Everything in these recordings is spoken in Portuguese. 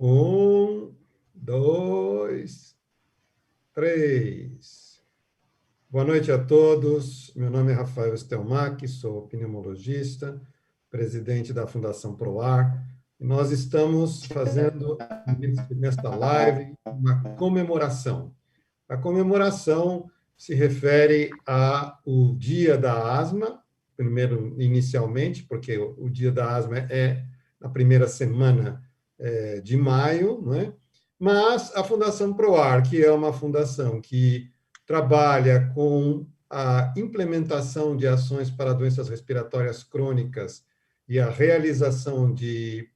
Um, dois, três. Boa noite a todos. Meu nome é Rafael Stelmach, sou pneumologista, presidente da Fundação PROAR. E nós estamos fazendo, nesta live, uma comemoração. A comemoração se refere ao Dia da Asma, primeiro, inicialmente, porque o Dia da Asma é na primeira semana de maio, não é? Mas a Fundação PROAR, que é uma fundação que trabalha com a implementação de ações para doenças respiratórias crônicas e a realização de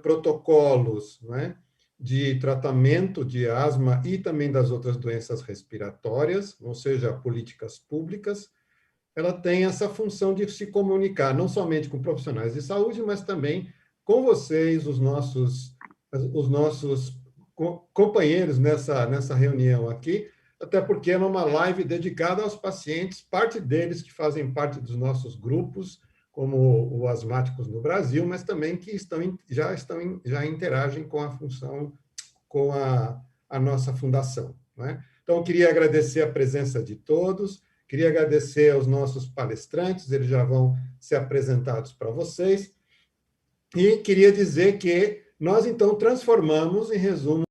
protocolos, não é? De tratamento de asma e também das outras doenças respiratórias, ou seja, políticas públicas, ela tem essa função de se comunicar, não somente com profissionais de saúde, mas também com vocês, os nossos companheiros nessa reunião aqui, até porque é uma live dedicada aos pacientes, parte deles que fazem parte dos nossos grupos, como o Asmáticos no Brasil, mas também que já interagem com a função, com a nossa fundação. Né? Então, eu queria agradecer a presença de todos, queria agradecer aos nossos palestrantes, eles já vão ser apresentados para vocês, e queria dizer que nós, então, transformamos, em resumo,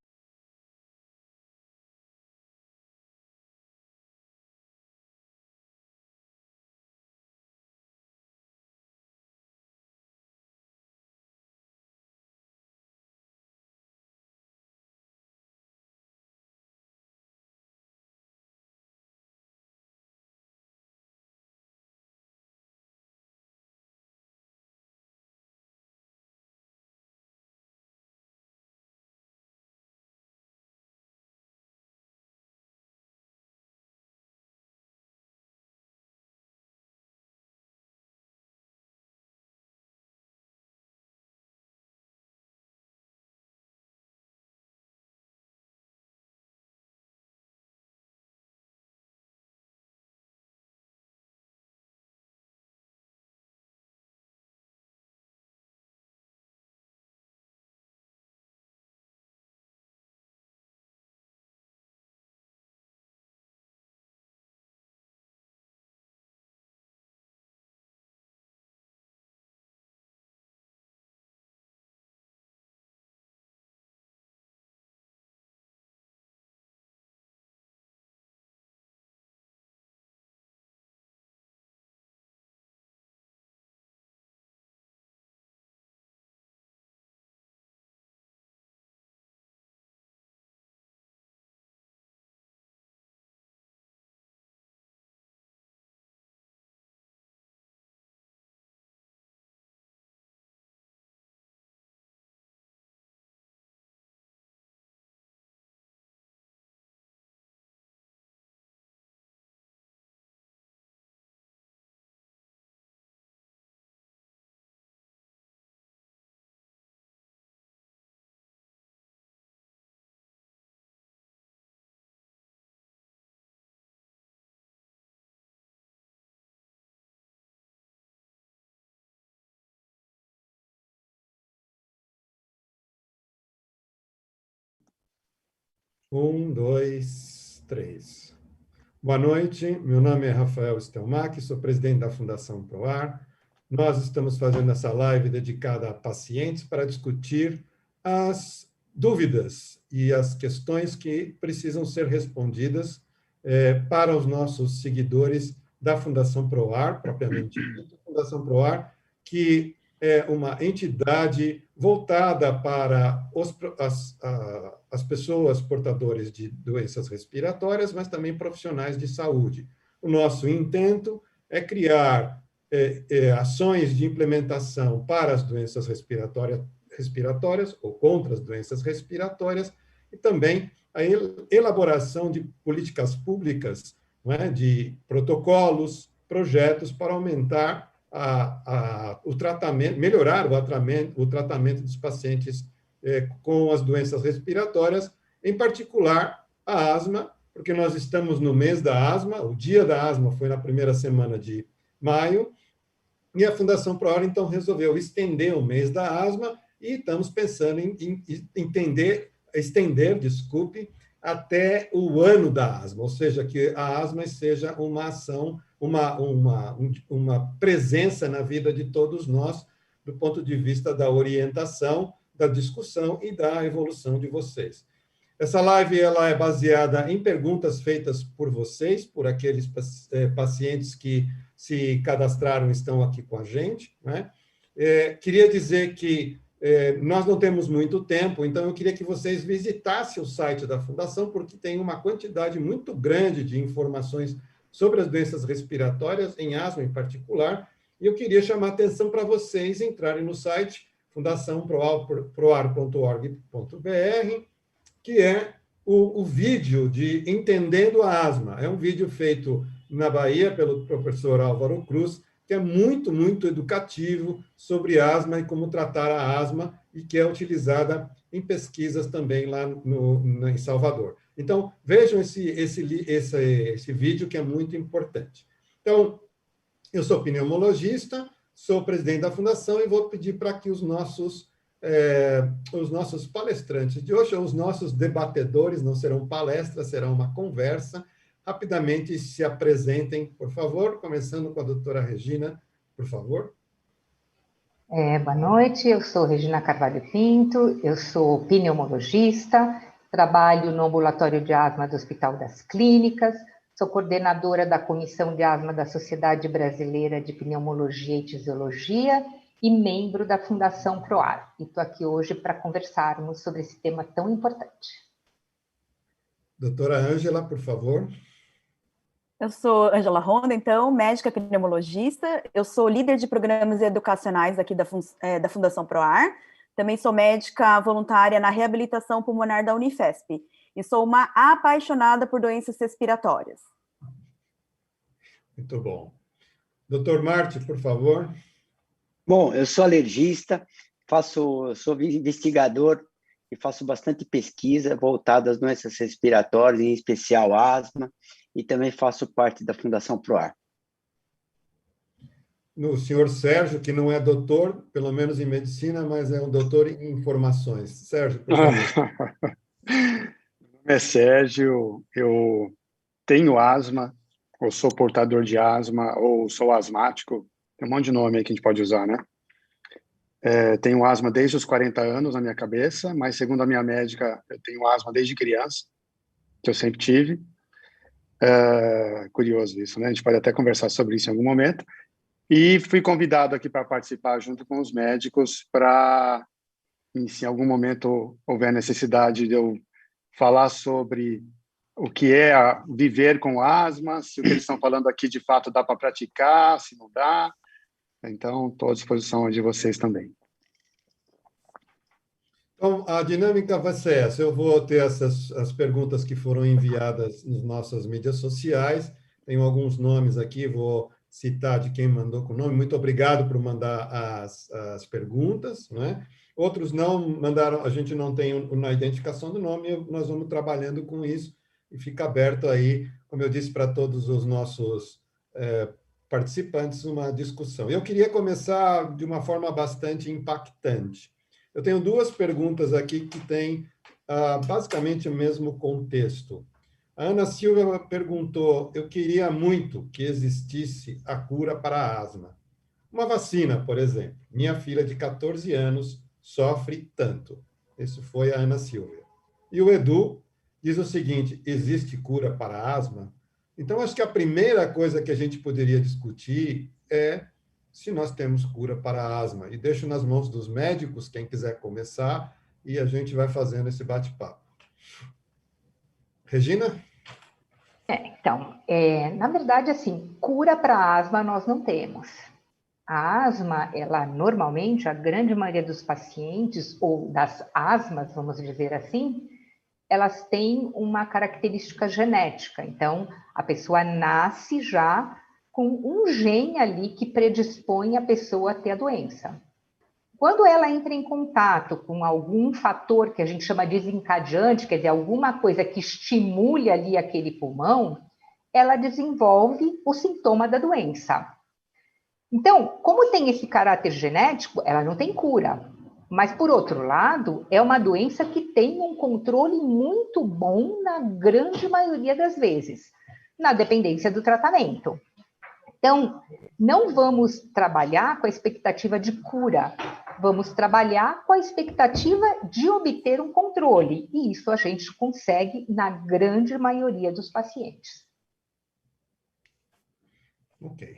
um, dois, três. Boa noite, meu nome é Rafael Stelmach, sou presidente da Fundação PROAR. Nós estamos fazendo essa live dedicada a pacientes para discutir as dúvidas e as questões que precisam ser respondidas para os nossos seguidores da Fundação PROAR, propriamente dita, Fundação PROAR, que é uma entidade voltada para as pessoas portadoras de doenças respiratórias, mas também profissionais de saúde. O nosso intento é criar ações de implementação para as doenças respiratórias ou contra as doenças respiratórias e também a elaboração de políticas públicas, não é? De protocolos, projetos para aumentar o tratamento, melhorar o tratamento dos pacientes com as doenças respiratórias, em particular a asma, porque nós estamos no mês da asma, o dia da asma foi na primeira semana de maio, e a Fundação PROAR, então, resolveu estender o mês da asma e estamos pensando em estender, até o ano da asma, ou seja, que a asma seja uma ação, uma presença na vida de todos nós, do ponto de vista da orientação, da discussão e da evolução de vocês. Essa live ela é baseada em perguntas feitas por vocês, por aqueles pacientes que se cadastraram e estão aqui com a gente, né? Queria dizer que nós não temos muito tempo, então eu queria que vocês visitassem o site da Fundação, porque tem uma quantidade muito grande de informações sobre as doenças respiratórias, em asma em particular, e eu queria chamar a atenção para vocês entrarem no site fundaçãoproar.org.br, que é o vídeo de Entendendo a Asma. É um vídeo feito na Bahia pelo professor Álvaro Cruz, que é muito, muito educativo sobre asma e como tratar a asma, e que é utilizada em pesquisas também lá em Salvador. Então, vejam esse vídeo, que é muito importante. Então, eu sou pneumologista, sou presidente da Fundação e vou pedir para que os nossos palestrantes de hoje, os nossos debatedores, não serão palestras, será uma conversa, rapidamente se apresentem, por favor, começando com a doutora Regina, por favor. Boa noite, eu sou Regina Carvalho Pinto, eu sou pneumologista, trabalho no ambulatório de asma do Hospital das Clínicas, sou coordenadora da Comissão de Asma da Sociedade Brasileira de Pneumologia e Tisiologia e membro da Fundação PROAR. E estou aqui hoje para conversarmos sobre esse tema tão importante. Doutora Ângela, por favor. Eu sou Ângela Ronda, então, médica pneumologista. Eu sou líder de programas educacionais aqui da Fundação PROAR. Também sou médica voluntária na reabilitação pulmonar da Unifesp. E sou uma apaixonada por doenças respiratórias. Muito bom. Doutor Marte, por favor. Bom, eu sou alergista, sou investigador e faço bastante pesquisa voltada às doenças respiratórias, em especial asma, e também faço parte da Fundação PROAR. O senhor Sérgio, que não é doutor, pelo menos em medicina, mas é um doutor em informações. Sérgio, por favor. Meu nome é Sérgio, eu tenho asma, ou sou portador de asma, ou sou asmático, tem um monte de nome aí que a gente pode usar, né? Tenho asma desde os 40 anos na minha cabeça, mas segundo a minha médica, eu tenho asma desde criança, que eu sempre tive. Curioso isso, né? A gente pode até conversar sobre isso em algum momento. E fui convidado aqui para participar junto com os médicos para, se em algum momento houver necessidade de eu falar sobre o que é viver com asma, se o que eles estão falando aqui de fato dá para praticar, se não dá. Então, estou à disposição de vocês também. Então, a dinâmica vai ser essa. Eu vou ter as perguntas que foram enviadas nas nossas mídias sociais. Tenho alguns nomes aqui, vou citar de quem mandou com o nome. Muito obrigado por mandar as perguntas, né? Outros não mandaram, a gente não tem na identificação do nome, nós vamos trabalhando com isso e fica aberto aí, como eu disse, para todos os nossos participantes, uma discussão. Eu queria começar de uma forma bastante impactante. Eu tenho duas perguntas aqui que têm basicamente o mesmo contexto. A Ana Silva perguntou: eu queria muito que existisse a cura para a asma. Uma vacina, por exemplo. Minha filha de 14 anos sofre tanto. Isso foi a Ana Silva. E o Edu diz o seguinte: existe cura para a asma? Então, acho que a primeira coisa que a gente poderia discutir é se nós temos cura para a asma. E deixo nas mãos dos médicos, quem quiser começar, e a gente vai fazendo esse bate-papo. Regina? Então, na verdade, assim, cura para asma nós não temos. A asma, ela normalmente, a grande maioria dos pacientes, ou das asmas, vamos dizer assim, elas têm uma característica genética. Então, a pessoa nasce já com um gene ali que predispõe a pessoa a ter a doença. Quando ela entra em contato com algum fator que a gente chama de desencadeante, quer dizer, alguma coisa que estimule ali aquele pulmão, ela desenvolve o sintoma da doença. Então, como tem esse caráter genético, ela não tem cura, Mas, por outro lado, é uma doença que tem um controle muito bom na grande maioria das vezes, na dependência do tratamento. Então, não vamos trabalhar com a expectativa de cura, vamos trabalhar com a expectativa de obter um controle, e isso a gente consegue na grande maioria dos pacientes. Ok.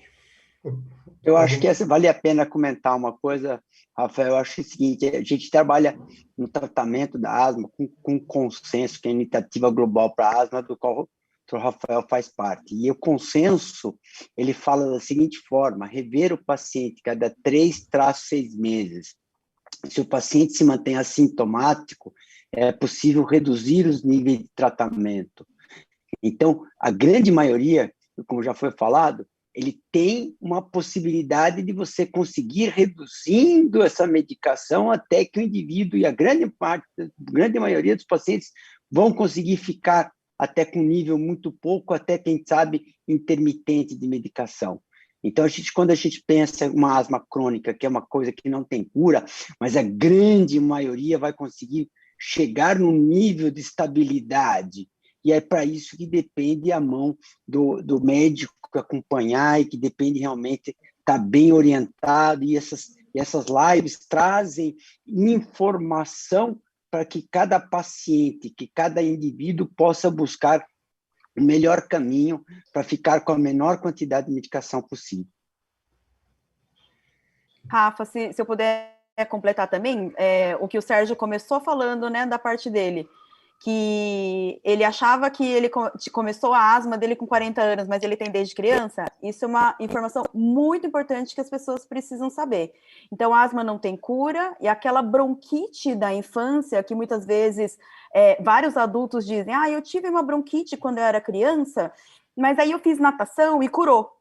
Eu acho que vale a pena comentar uma coisa, Rafael. Eu acho o seguinte: a gente trabalha no tratamento da asma com consenso, que é a iniciativa global para a asma, do qual o Rafael faz parte. E o consenso, ele fala da seguinte forma: rever o paciente cada 3-6 meses. Se o paciente se mantém assintomático, é possível reduzir os níveis de tratamento. Então, a grande maioria, como já foi falado, ele tem uma possibilidade de você conseguir reduzindo essa medicação até que o indivíduo, e a grande maioria dos pacientes, vão conseguir ficar até com nível muito pouco, até, quem sabe, intermitente de medicação. Então, quando a gente pensa em uma asma crônica, que é uma coisa que não tem cura, mas a grande maioria vai conseguir chegar num nível de estabilidade. E é para isso que depende a mão do médico acompanhar, e que depende realmente estar bem orientado. E essas lives trazem informação para que cada paciente, que cada indivíduo possa buscar o melhor caminho para ficar com a menor quantidade de medicação possível. Rafa, se eu puder completar também, o que o Sérgio começou falando, né, da parte dele, que ele achava que ele começou a asma dele com 40 anos, mas ele tem desde criança. Isso é uma informação muito importante que as pessoas precisam saber. Então, a asma não tem cura, e aquela bronquite da infância, que muitas vezes vários adultos dizem: eu tive uma bronquite quando eu era criança, mas aí eu fiz natação e curou.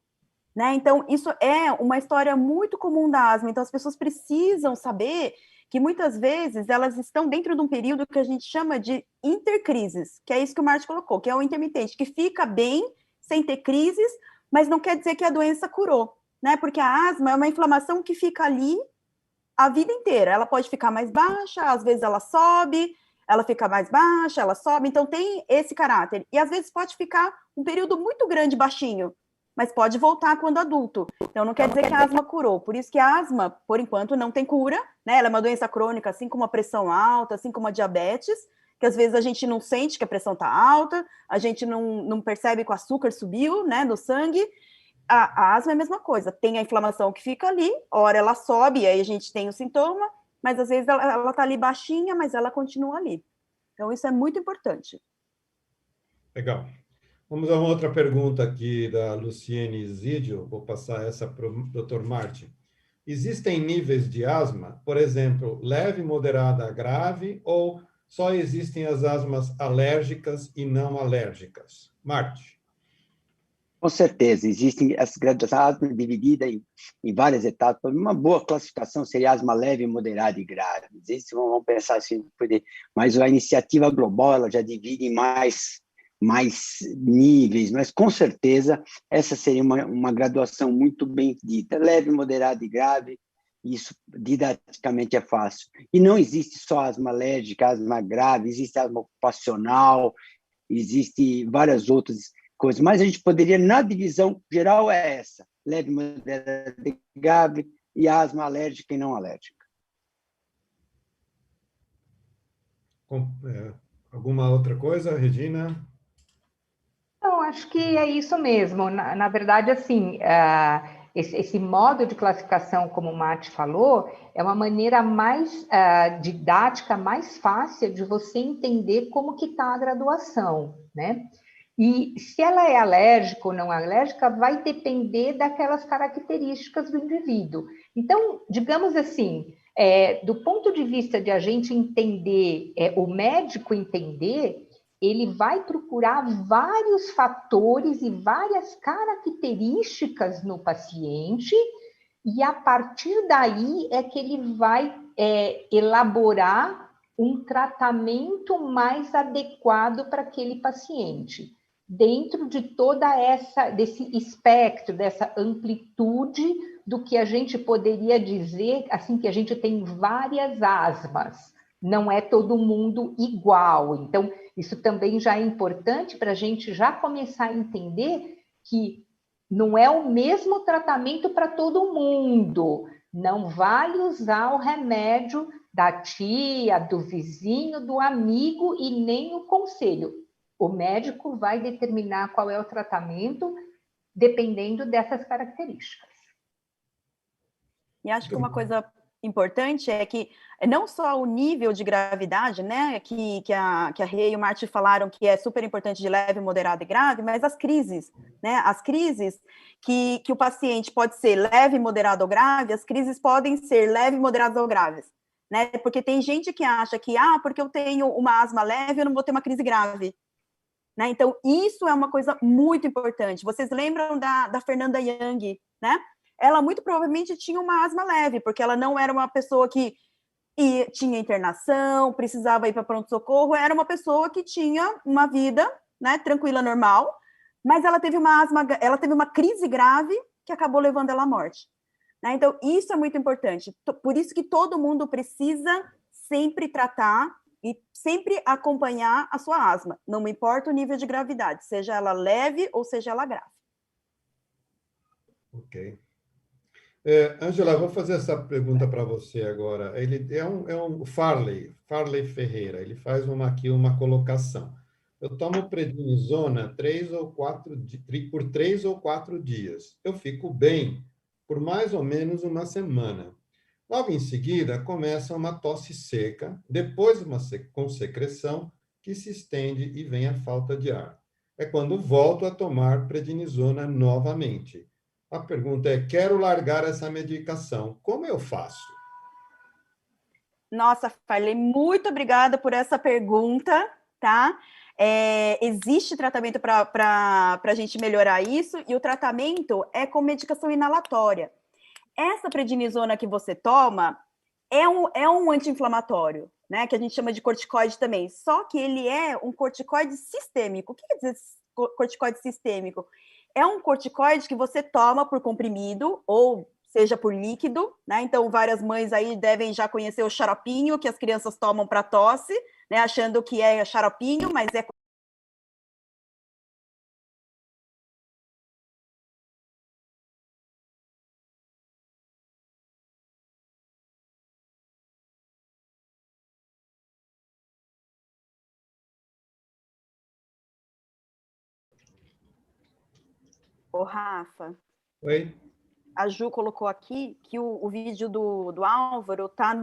Né? Então, isso é uma história muito comum da asma. Então, as pessoas precisam saber que muitas vezes elas estão dentro de um período que a gente chama de intercrises, que é isso que o Martin colocou, que é o intermitente, que fica bem sem ter crises, mas não quer dizer que a doença curou, né? Porque a asma é uma inflamação que fica ali a vida inteira. Ela pode ficar mais baixa, às vezes ela sobe, ela fica mais baixa, ela sobe, então tem esse caráter. E às vezes pode ficar um período muito grande baixinho, mas pode voltar quando adulto. Então, não quer dizer que a asma curou. Por isso que a asma, por enquanto, não tem cura, né? Ela é uma doença crônica, assim como a pressão alta, assim como a diabetes, que às vezes a gente não sente que a pressão está alta, a gente não percebe que o açúcar subiu, né, no sangue. A asma é a mesma coisa. Tem a inflamação que fica ali, hora ela sobe, e aí a gente tem o sintoma, mas às vezes ela está ali baixinha, mas ela continua ali. Então, isso é muito importante. Legal. Vamos a uma outra pergunta aqui da Luciene Zidio. Vou passar essa para o Dr. Martin. Existem níveis de asma, por exemplo, leve, moderada, grave, ou só existem as asmas alérgicas e não alérgicas? Martin. Com certeza, existem as asma dividida em várias etapas. Uma boa classificação seria asma leve, moderada e grave. Vamos pensar assim, mas a iniciativa global ela já divide em mais níveis, mas com certeza essa seria uma graduação muito bem dita, leve, moderada e grave. Isso didaticamente é fácil. E não existe só asma alérgica, asma grave, existe asma ocupacional, existe várias outras coisas, mas a gente poderia, na divisão geral, é essa: leve, moderada e grave, e asma alérgica e não alérgica. Alguma outra coisa, Regina? Não, acho que é isso mesmo. Na verdade, assim, esse modo de classificação, como o Mate falou, é uma maneira mais didática, mais fácil de você entender como que está a graduação, né? E se ela é alérgica ou não alérgica, vai depender daquelas características do indivíduo. Então, digamos assim, do ponto de vista de a gente entender, o médico entender, ele vai procurar vários fatores e várias características no paciente, e a partir daí é que ele vai elaborar um tratamento mais adequado para aquele paciente. dentro de desse espectro, dessa amplitude do que a gente poderia dizer, assim, que a gente tem várias asmas, não é todo mundo igual. Então, isso também já é importante para a gente já começar a entender que não é o mesmo tratamento para todo mundo. Não vale usar o remédio da tia, do vizinho, do amigo e nem o conselho. O médico vai determinar qual é o tratamento dependendo dessas características. E acho que uma coisa importante é que não só o nível de gravidade, né, que a Rê e o Marty falaram que é super importante de leve, moderado e grave, mas as crises, né, as crises que o paciente pode ser leve, moderado ou grave, as crises podem ser leve, moderadas ou graves, né, porque tem gente que acha que, porque eu tenho uma asma leve, eu não vou ter uma crise grave, né, então isso é uma coisa muito importante. Vocês lembram da Fernanda Young, né? Ela muito provavelmente tinha uma asma leve, porque ela não era uma pessoa que tinha internação, precisava ir para pronto-socorro, era uma pessoa que tinha uma vida, né, tranquila, normal, mas ela teve uma crise grave que acabou levando ela à morte. Né? Então, isso é muito importante. Por isso que todo mundo precisa sempre tratar e sempre acompanhar a sua asma, não importa o nível de gravidade, seja ela leve ou seja ela grave. Ok. Ângela, vou fazer essa pergunta para você agora. Ele é um Farley Ferreira. Ele faz aqui uma colocação. Eu tomo prednisona por 3 ou 4 dias. Eu fico bem por mais ou menos uma semana. Logo em seguida, começa uma tosse seca, depois com secreção, que se estende e vem a falta de ar. É quando volto a tomar prednisona novamente. A pergunta é: quero largar essa medicação, como eu faço? Nossa, Farley, muito obrigada por essa pergunta, tá? Existe tratamento para a gente melhorar isso, e o tratamento é com medicação inalatória. Essa prednisona que você toma é um anti-inflamatório, né? Que a gente chama de corticoide também, só que ele é um corticoide sistêmico. O que quer dizer corticoide sistêmico? É um corticoide que você toma por comprimido ou seja por líquido, né? Então, várias mães aí devem já conhecer o xaropinho que as crianças tomam para tosse, né? Achando que é xaropinho, mas é Rafa. Oi? A Ju colocou aqui que o vídeo do Álvaro tá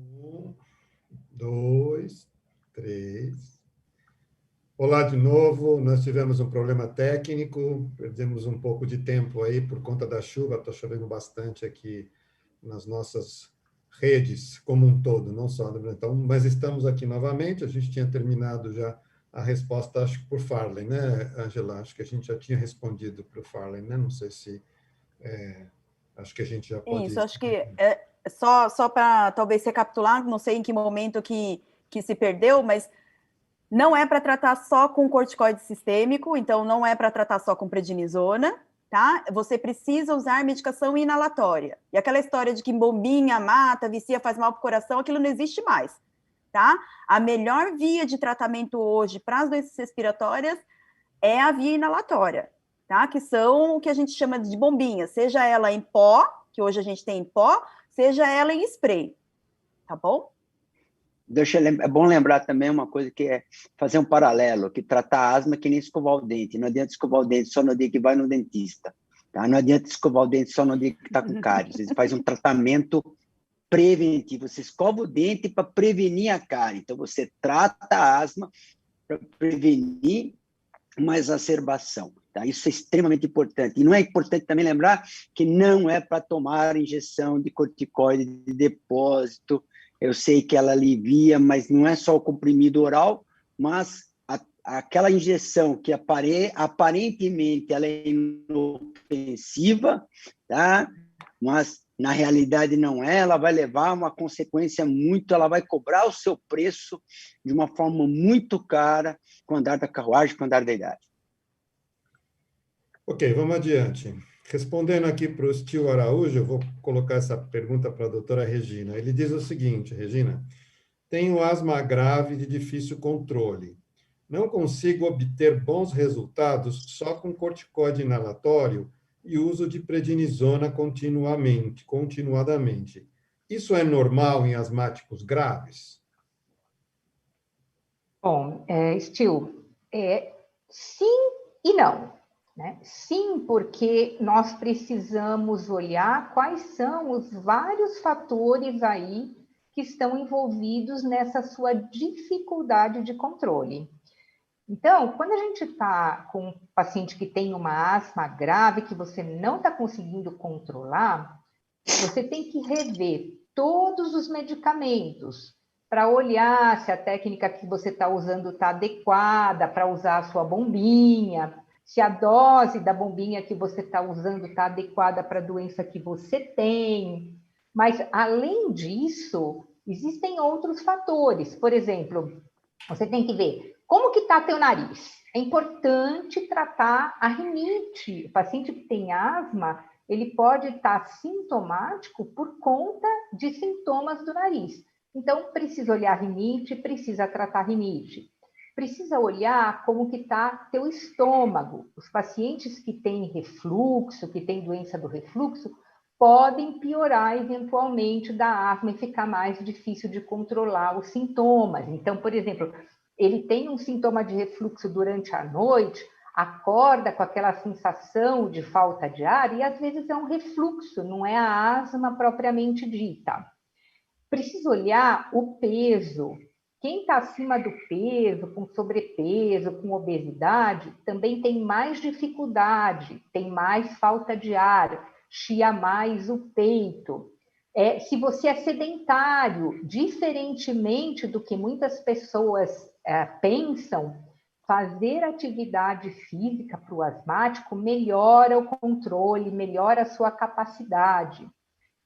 Um, dois, três. Olá de novo, nós tivemos um problema técnico, perdemos um pouco de tempo aí por conta da chuva, está chovendo bastante aqui nas nossas redes como um todo, não só no Brentão, mas estamos aqui novamente, a gente tinha terminado já a resposta, acho que por Farley, né, Angela? Acho que a gente já tinha respondido para o Farley, né? Não sei se... acho que a gente já pode... Isso, acho que só para talvez recapitular, não sei em que momento que se perdeu, mas não é para tratar só com corticoide sistêmico, então não é para tratar só com prednisona, tá? Você precisa usar medicação inalatória. E aquela história de que bombinha mata, vicia, faz mal para o coração, aquilo não existe mais, tá? A melhor via de tratamento hoje para as doenças respiratórias é a via inalatória, tá? Que são o que a gente chama de bombinha, seja ela em pó, que hoje a gente tem em pó, seja ela em spray, tá bom? É bom lembrar também uma coisa que é fazer um paralelo, que tratar asma é que nem escovar o dente. Não adianta escovar o dente só no dia que vai no dentista. Tá? Não adianta escovar o dente só no dia que está com cárie. Você faz um tratamento preventivo. Você escova o dente para prevenir a cárie. Então, você trata a asma para prevenir uma exacerbação. Tá? Isso é extremamente importante. E não é importante também lembrar que não é para tomar injeção de corticoide de depósito. Eu sei que ela alivia, mas não é só o comprimido oral, mas aquela injeção que aparentemente ela é inofensiva, tá? Mas na realidade não é, ela vai levar a uma consequência ela vai cobrar o seu preço de uma forma muito cara com o andar da carruagem, com o andar da idade. Ok, vamos adiante. Respondendo aqui para o Steel Araújo, eu vou colocar essa pergunta para a doutora Regina. Ele diz o seguinte, Regina, tenho asma grave de difícil controle. Não consigo obter bons resultados só com corticoide inalatório e uso de prednisona continuadamente. Isso é normal em asmáticos graves? Bom, Steel, sim e não. Né? Sim, porque nós precisamos olhar quais são os vários fatores aí que estão envolvidos nessa sua dificuldade de controle. Então, quando a gente está com um paciente que tem uma asma grave, que você não está conseguindo controlar, você tem que rever todos os medicamentos para olhar se a técnica que você está usando está adequada para usar a sua bombinha, se a dose da bombinha que você está usando está adequada para a doença que você tem. Mas, além disso, existem outros fatores. Por exemplo, você tem que ver como que está teu nariz. É importante tratar a rinite. O paciente que tem asma, ele pode estar sintomático por conta de sintomas do nariz. Então, precisa olhar a rinite, precisa tratar a rinite. Precisa olhar como que está teu estômago. Os pacientes que têm refluxo, que têm doença do refluxo, podem piorar eventualmente da asma e ficar mais difícil de controlar os sintomas. Então, por exemplo, ele tem um sintoma de refluxo durante a noite, acorda com aquela sensação de falta de ar e às vezes é um refluxo, não é a asma propriamente dita. Precisa olhar o peso. Quem está acima do peso, com sobrepeso, com obesidade, também tem mais dificuldade, tem mais falta de ar, chia mais o peito. Se você é sedentário, diferentemente do que muitas pessoas pensam, fazer atividade física para o asmático melhora o controle, melhora a sua capacidade.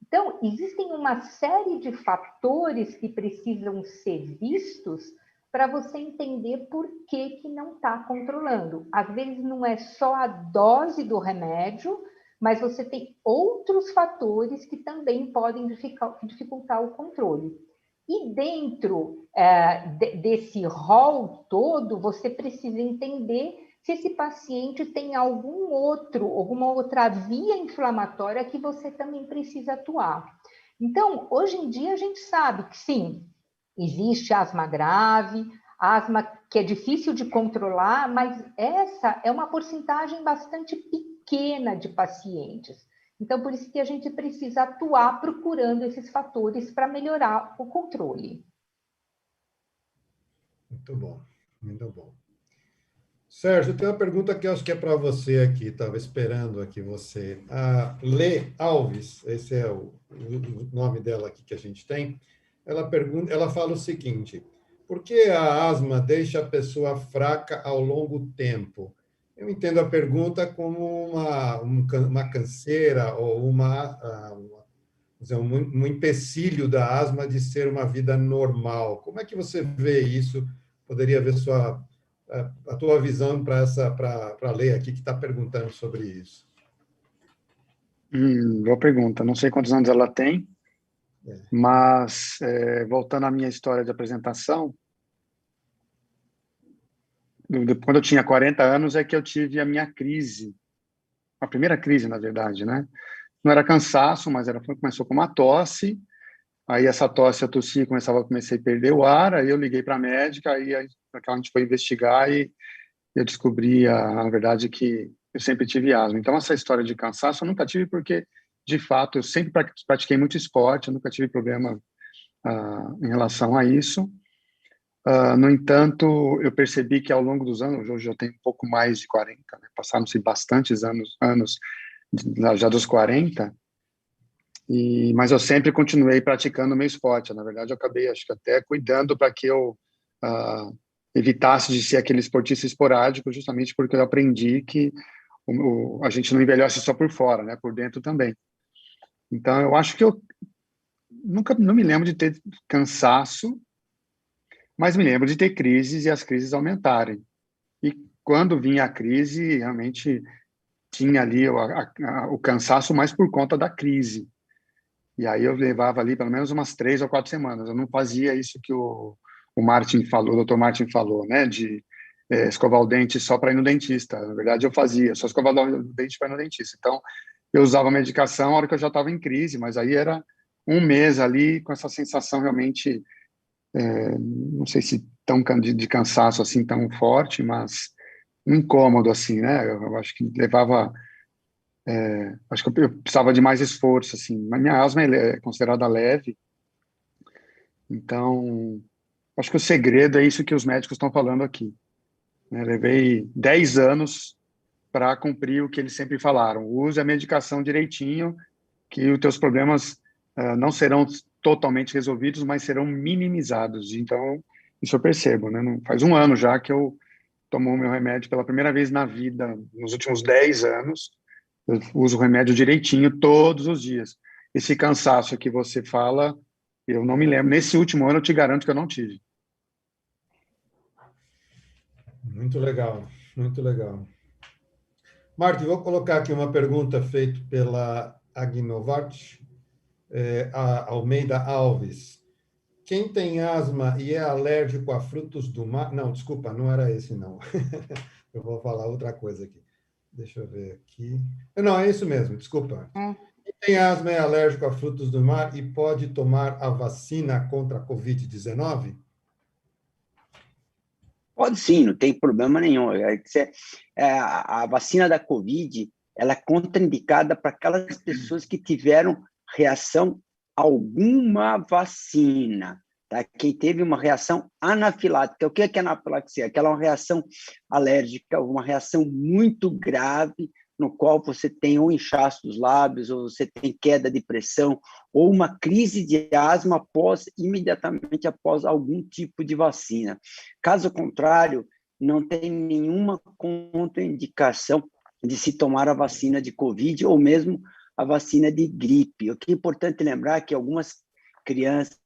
Então, existem uma série de fatores que precisam ser vistos para você entender por que não está controlando. Às vezes não é só a dose do remédio, mas você tem outros fatores que também podem dificultar o controle. E dentro desse rol todo, você precisa entender se esse paciente tem alguma outra via inflamatória que você também precisa atuar. Então, hoje em dia, a gente sabe que sim, existe asma grave, asma que é difícil de controlar, mas essa é uma porcentagem bastante pequena de pacientes. Então, por isso que a gente precisa atuar procurando esses fatores para melhorar o controle. Muito bom, muito bom. Sérgio, tem uma pergunta que eu acho que é para você aqui, estava esperando aqui você. A Lê Alves, esse é o nome dela aqui que a gente tem, ela pergunta, ela fala o seguinte: por que a asma deixa a pessoa fraca ao longo tempo? Eu entendo a pergunta como uma canseira ou um empecilho da asma de ser uma vida normal. Como é que você vê isso? Poderia ver a tua visão para a Lei aqui que está perguntando sobre isso. Boa pergunta. Não sei quantos anos ela tem, mas voltando à minha história de apresentação, quando eu tinha 40 anos é que eu tive a minha crise, a primeira crise, na verdade, né? Não era cansaço, mas começou com uma tosse. Aí essa tosse, eu tossi, comecei a perder o ar. Aí eu liguei para a médica, aí a gente foi investigar e eu descobri, na verdade, que eu sempre tive asma. Então, essa história de cansaço eu nunca tive porque, de fato, eu sempre pratiquei muito esporte, eu nunca tive problema em relação a isso. No entanto, eu percebi que ao longo dos anos, hoje eu tenho um pouco mais de 40, né? Passaram-se bastantes anos já dos 40, mas eu sempre continuei praticando o meu esporte. Na verdade, eu acabei, acho que até cuidando para que eu evitasse de ser aquele esportista esporádico, justamente porque eu aprendi que a gente não envelhece só por fora, né? Por dentro também. Então, eu acho que eu não me lembro de ter cansaço, mas me lembro de ter crises e as crises aumentarem. E quando vinha a crise, realmente tinha ali o cansaço mais por conta da crise. E aí eu levava ali pelo menos umas 3 ou 4 semanas. Eu não fazia isso que o Martin falou, o Dr. Martin falou, né, de escovar o dente só para ir no dentista. Na verdade, eu fazia, só escovava o dente para ir no dentista. Então, eu usava medicação na hora que eu já estava em crise, mas aí era um mês ali com essa sensação realmente, não sei se tão de cansaço assim tão forte, mas um incômodo assim, né? Eu acho que levava, acho que eu precisava de mais esforço assim. Mas minha asma é considerada leve, então acho que o segredo é isso que os médicos estão falando aqui, né? Levei 10 anos para cumprir o que eles sempre falaram: use a medicação direitinho, que os teus problemas não serão totalmente resolvidos, mas serão minimizados. Então, isso eu percebo, né? Faz um ano já que eu tomo o meu remédio pela primeira vez na vida, nos últimos 10 anos, eu uso o remédio direitinho todos os dias. Esse cansaço que você fala, eu não me lembro. Nesse último ano, eu te garanto que eu não tive. Muito legal, muito legal. Martin, vou colocar aqui uma pergunta feita pela Agnovart Almeida Alves. Quem tem asma e é alérgico a frutos do mar... Não, desculpa, não era esse, não. Eu vou falar outra coisa aqui. Deixa eu ver aqui. Não, é isso mesmo, desculpa. Quem tem asma é alérgico a frutos do mar e pode tomar a vacina contra a Covid-19? Pode sim, não tem problema nenhum. A vacina da Covid, ela é contraindicada para aquelas pessoas que tiveram reação a alguma vacina, tá? Quem teve uma reação anafilática. O que é anafilaxia? Aquela uma reação alérgica, uma reação muito grave, no qual você tem ou inchaço dos lábios, ou você tem queda de pressão, ou uma crise de asma imediatamente após algum tipo de vacina. Caso contrário, não tem nenhuma contraindicação de se tomar a vacina de Covid ou mesmo a vacina de gripe. O que é importante lembrar é que algumas crianças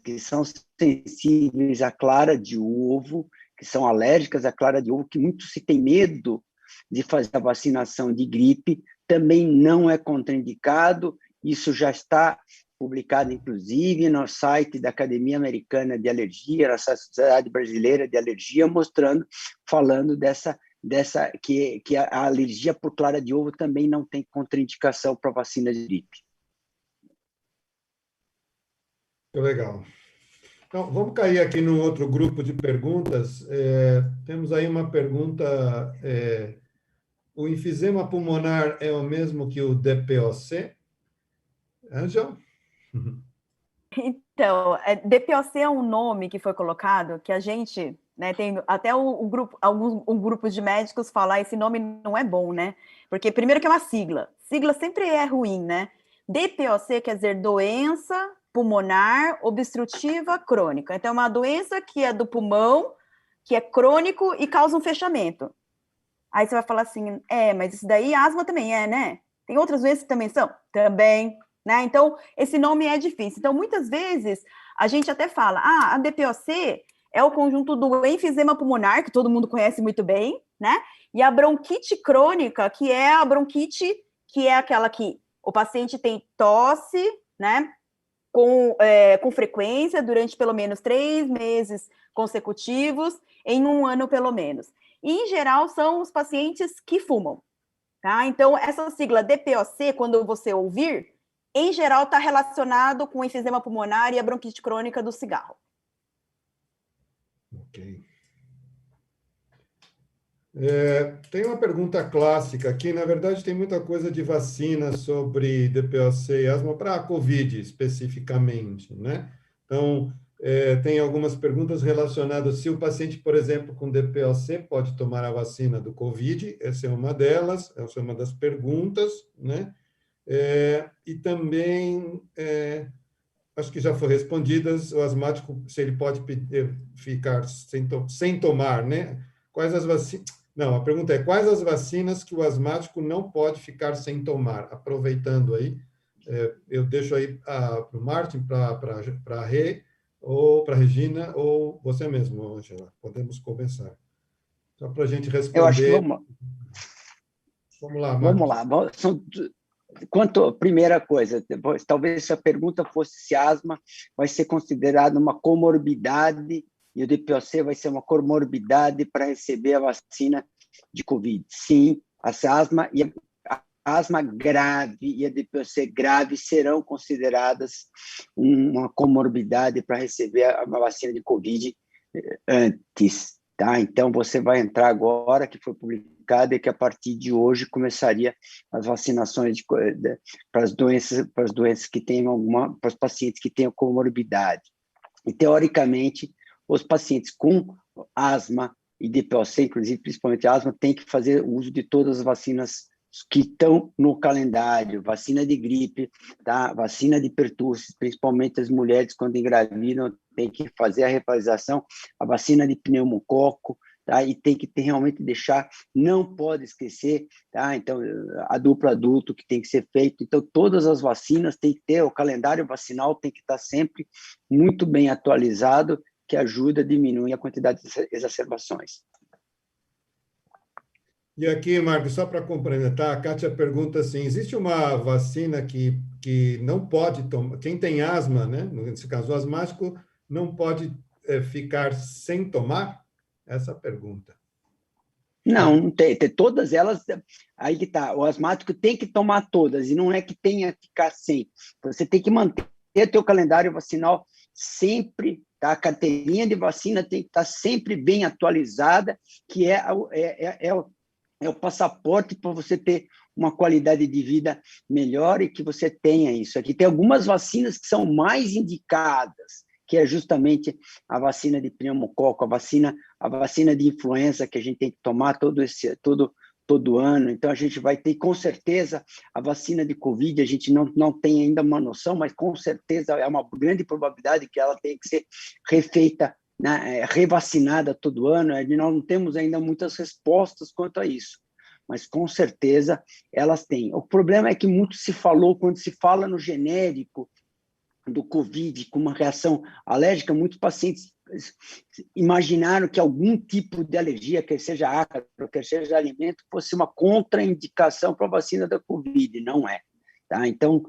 que são sensíveis à clara de ovo, que são alérgicas à clara de ovo, que muito se tem medo de fazer a vacinação de gripe, também não é contraindicado. Isso já está publicado, inclusive, no site da Academia Americana de Alergia, da Sociedade Brasileira de Alergia, falando que a alergia por clara de ovo também não tem contraindicação para vacina de gripe. Muito legal. Então, vamos cair aqui num outro grupo de perguntas. Temos aí uma pergunta o enfisema pulmonar é o mesmo que o DPOC? Ângela? Então, DPOC é um nome que foi colocado que a gente, né, tem até um grupo de médicos falar esse nome não é bom, né? Porque primeiro que é uma sigla. Sigla sempre é ruim, né? DPOC quer dizer doença pulmonar obstrutiva crônica. Então, é uma doença que é do pulmão, que é crônico e causa um fechamento. Aí você vai falar assim, mas isso daí asma também é, né? Tem outras doenças que também são? Também, né? Então, esse nome é difícil. Então, muitas vezes, a gente até fala, a DPOC é o conjunto do enfisema pulmonar, que todo mundo conhece muito bem, né? E a bronquite crônica, que é a bronquite, que é aquela que o paciente tem tosse, né? Com frequência, durante pelo menos 3 meses consecutivos, em 1 ano pelo menos. E, em geral, são os pacientes que fumam, tá? Então, essa sigla DPOC, quando você ouvir, em geral, está relacionado com o enfisema pulmonar e a bronquite crônica do cigarro. Ok. Tem uma pergunta clássica aqui, na verdade tem muita coisa de vacina sobre DPOC e asma para a COVID especificamente, né? Então, tem algumas perguntas relacionadas se o paciente, por exemplo, com DPOC pode tomar a vacina do COVID, essa é uma delas, essa é uma das perguntas, né? E também, acho que já foi respondidas, o asmático, se ele pode ficar sem tomar, né? Quais as vacinas... Não, a pergunta é, quais as vacinas que o asmático não pode ficar sem tomar? Aproveitando aí, eu deixo aí para o Martin, para a Rê, ou para a Regina, ou você mesmo, Ângela. Podemos começar. Só para a gente responder. Eu acho que vamos lá, Martin. Vamos lá. Quanto à primeira coisa, talvez se a pergunta fosse se asma vai ser considerada uma comorbidade e o DPOC vai ser uma comorbidade para receber a vacina de Covid. Sim, a asma grave e a DPOC grave serão consideradas uma comorbidade para receber a vacina de Covid antes. Tá? Então, você vai entrar agora, que foi publicado, e que a partir de hoje começaria as vacinações para as doenças que tenham para os pacientes que tenham comorbidade. E, teoricamente, os pacientes com asma e DPOC, inclusive, principalmente asma, têm que fazer uso de todas as vacinas que estão no calendário, vacina de gripe, tá? Vacina de pertussis, principalmente as mulheres quando engravidam, tem que fazer a realização, a vacina de pneumococo, tá? E tem que realmente deixar, não pode esquecer, tá? Então, a dupla adulto que tem que ser feito, então todas as vacinas tem que ter, o calendário vacinal tem que estar sempre muito bem atualizado, que ajuda a diminuir a quantidade de exacerbações. E aqui, Marcos, só para complementar, a Kátia pergunta assim, existe uma vacina que não pode tomar, quem tem asma, né, nesse caso o asmático, não pode ficar sem tomar? Essa pergunta. Não tem, todas elas, aí que está, o asmático tem que tomar todas, e não é que tenha que ficar sem, você tem que manter teu calendário vacinal sempre, tá? A carteirinha de vacina tem que estar sempre bem atualizada, que é o passaporte para você ter uma qualidade de vida melhor e que você tenha isso. Aqui tem algumas vacinas que são mais indicadas, que é justamente a vacina de pneumococo, a vacina de influenza que a gente tem que tomar todo ano. Então, a gente vai ter, com certeza, a vacina de Covid, a gente não tem ainda uma noção, mas com certeza é uma grande probabilidade que ela tenha que ser refeita, né, revacinada todo ano. Nós não temos ainda muitas respostas quanto a isso, mas com certeza elas têm. O problema é que muito se falou, quando se fala no genérico do Covid com uma reação alérgica, muitos pacientes imaginaram que algum tipo de alergia, quer seja ácaro, quer seja alimento, fosse uma contraindicação para a vacina da Covid. Não é. Tá? Então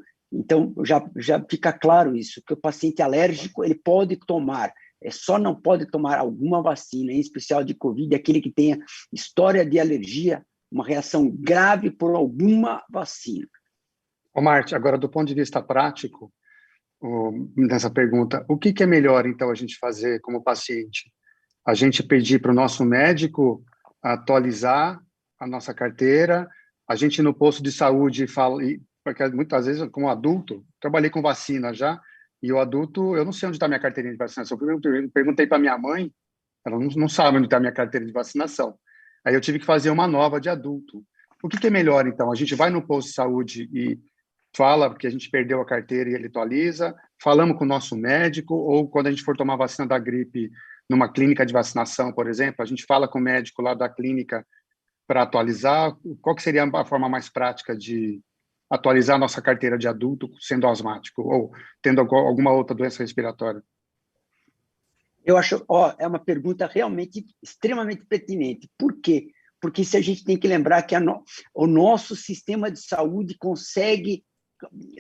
já fica claro isso, que o paciente alérgico ele pode tomar, só não pode tomar alguma vacina, em especial de Covid, aquele que tenha história de alergia, uma reação grave por alguma vacina. Ô, Marte, agora do ponto de vista prático, nessa pergunta, o que é melhor, então, a gente fazer como paciente? A gente pedir para o nosso médico atualizar a nossa carteira. A gente no posto de saúde fala, porque muitas vezes, como adulto, trabalhei com vacina já, e o adulto, eu não sei onde está minha carteirinha de vacinação. Eu perguntei para minha mãe, ela não sabe onde está minha carteira de vacinação. Aí eu tive que fazer uma nova de adulto. O que é melhor, então? A gente vai no posto de saúde e fala que a gente perdeu a carteira e ele atualiza, falamos com o nosso médico, ou quando a gente for tomar vacina da gripe numa clínica de vacinação, por exemplo, a gente fala com o médico lá da clínica para atualizar. Qual que seria a forma mais prática de atualizar a nossa carteira de adulto sendo asmático ou tendo alguma outra doença respiratória? Eu acho, é uma pergunta realmente extremamente pertinente. Por quê? Porque se a gente tem que lembrar que o nosso sistema de saúde consegue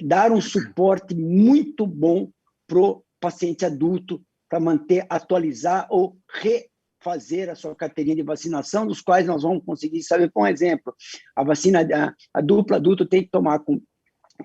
dar um suporte muito bom para o paciente adulto para manter, atualizar ou refazer a sua carteirinha de vacinação, dos quais nós vamos conseguir saber, por exemplo, a vacina, a dupla adulto tem que tomar com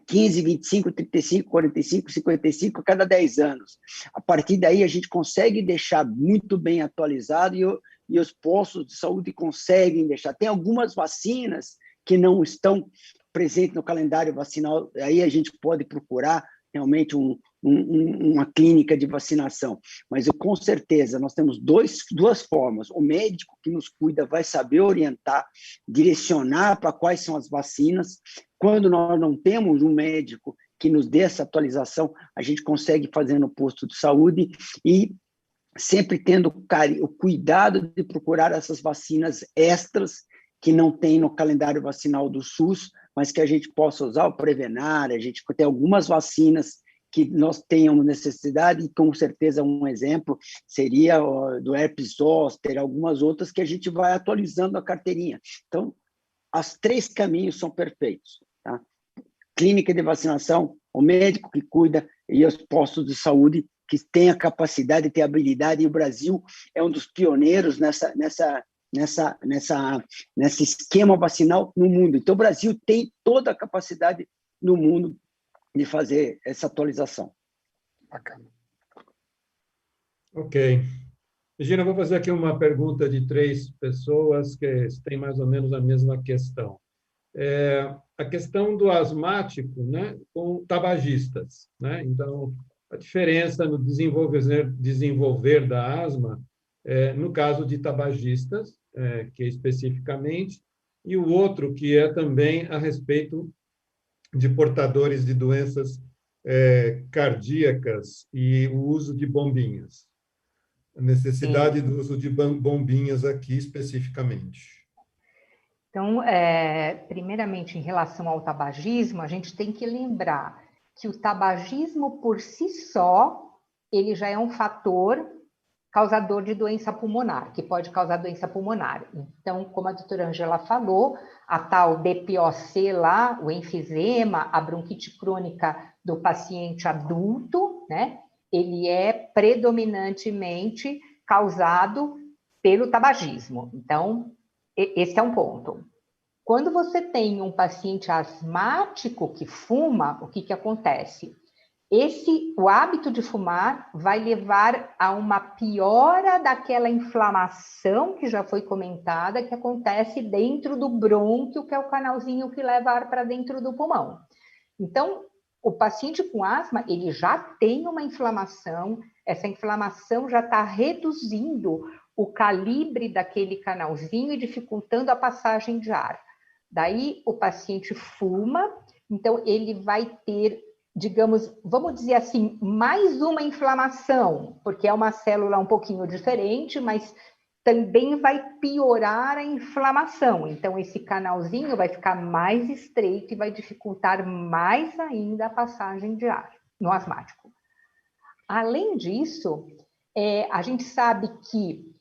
15, 25, 35, 45, 55 a cada 10 anos. A partir daí, a gente consegue deixar muito bem atualizado e os postos de saúde conseguem deixar. Tem algumas vacinas que não estão presentes no calendário vacinal, aí a gente pode procurar realmente uma clínica de vacinação. Mas, com certeza, nós temos duas formas. O médico que nos cuida vai saber orientar, direcionar para quais são as vacinas. Quando nós não temos um médico que nos dê essa atualização, a gente consegue fazer no posto de saúde e sempre tendo o cuidado de procurar essas vacinas extras que não tem no calendário vacinal do SUS, mas que a gente possa usar, o Prevenar, a gente tem algumas vacinas que nós tenhamos necessidade, e com certeza um exemplo seria do herpes zoster, algumas outras que a gente vai atualizando a carteirinha. Então, os 3 caminhos são perfeitos. Tá? Clínica de vacinação, o médico que cuida e os postos de saúde que têm a capacidade, têm a habilidade, e o Brasil é um dos pioneiros nesse esquema vacinal no mundo. Então, o Brasil tem toda a capacidade no mundo de fazer essa atualização. Bacana. Ok. Regina, eu vou fazer aqui uma pergunta de 3 pessoas que têm mais ou menos a mesma questão. A questão do asmático, né, com tabagistas, né? Então, a diferença no desenvolver da asma, no caso de tabagistas, que é especificamente, e o outro que é também a respeito de portadores de doenças cardíacas e o uso de bombinhas. A necessidade do uso de bombinhas aqui especificamente. Então, primeiramente, em relação ao tabagismo, a gente tem que lembrar que o tabagismo por si só, ele já é um fator causador de doença pulmonar, que pode causar doença pulmonar. Então, como a doutora Ângela falou, a tal DPOC lá, o enfisema, a bronquite crônica do paciente adulto, né? Ele é predominantemente causado pelo tabagismo. Então, esse é um ponto. Quando você tem um paciente asmático que fuma, o que acontece? O hábito de fumar vai levar a uma piora daquela inflamação que já foi comentada, que acontece dentro do brônquio, que é o canalzinho que leva ar para dentro do pulmão. Então, o paciente com asma, ele já tem uma inflamação, essa inflamação já está reduzindo o calibre daquele canalzinho e dificultando a passagem de ar. Daí, o paciente fuma, então ele vai ter, digamos, vamos dizer assim, mais uma inflamação, porque é uma célula um pouquinho diferente, mas também vai piorar a inflamação. Então, esse canalzinho vai ficar mais estreito e vai dificultar mais ainda a passagem de ar no asmático. Além disso, a gente sabe que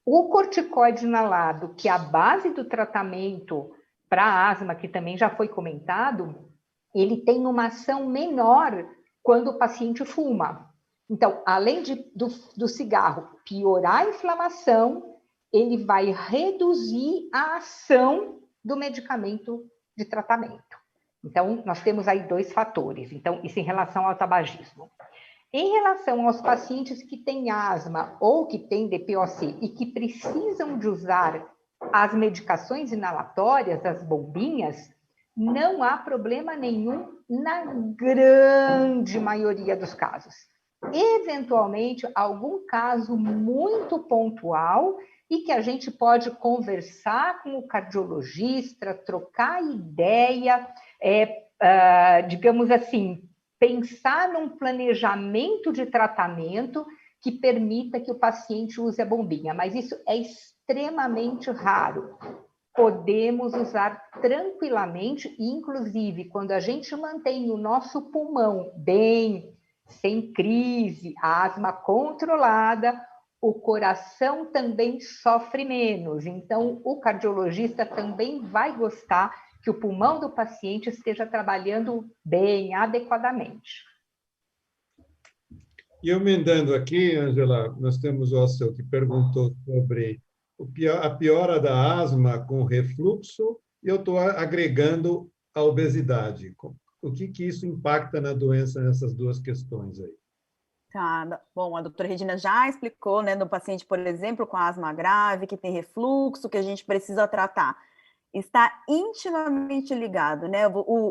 o corticoide inalado, que é a base do tratamento para asma, que também já foi comentado, ele tem uma ação menor quando o paciente fuma. Então, além do cigarro piorar a inflamação, ele vai reduzir a ação do medicamento de tratamento. Então, nós temos aí 2 fatores. Então, isso em relação ao tabagismo. Em relação aos pacientes que têm asma ou que têm DPOC e que precisam de usar as medicações inalatórias, as bombinhas, não há problema nenhum na grande maioria dos casos. Eventualmente, algum caso muito pontual e que a gente pode conversar com o cardiologista, trocar ideia, digamos assim, pensar num planejamento de tratamento que permita que o paciente use a bombinha, mas isso é extremamente raro. Podemos usar tranquilamente, inclusive quando a gente mantém o nosso pulmão bem, sem crise, a asma controlada, o coração também sofre menos. Então, o cardiologista também vai gostar que o pulmão do paciente esteja trabalhando bem, adequadamente. E eu emendando aqui, Ângela, nós temos o Alceu que perguntou sobre a piora da asma com refluxo, e eu estou agregando a obesidade. O que isso impacta na doença nessas duas questões aí? Tá, bom, a doutora Regina já explicou, né, do paciente, por exemplo, com asma grave, que tem refluxo, que a gente precisa tratar. Está intimamente ligado, né,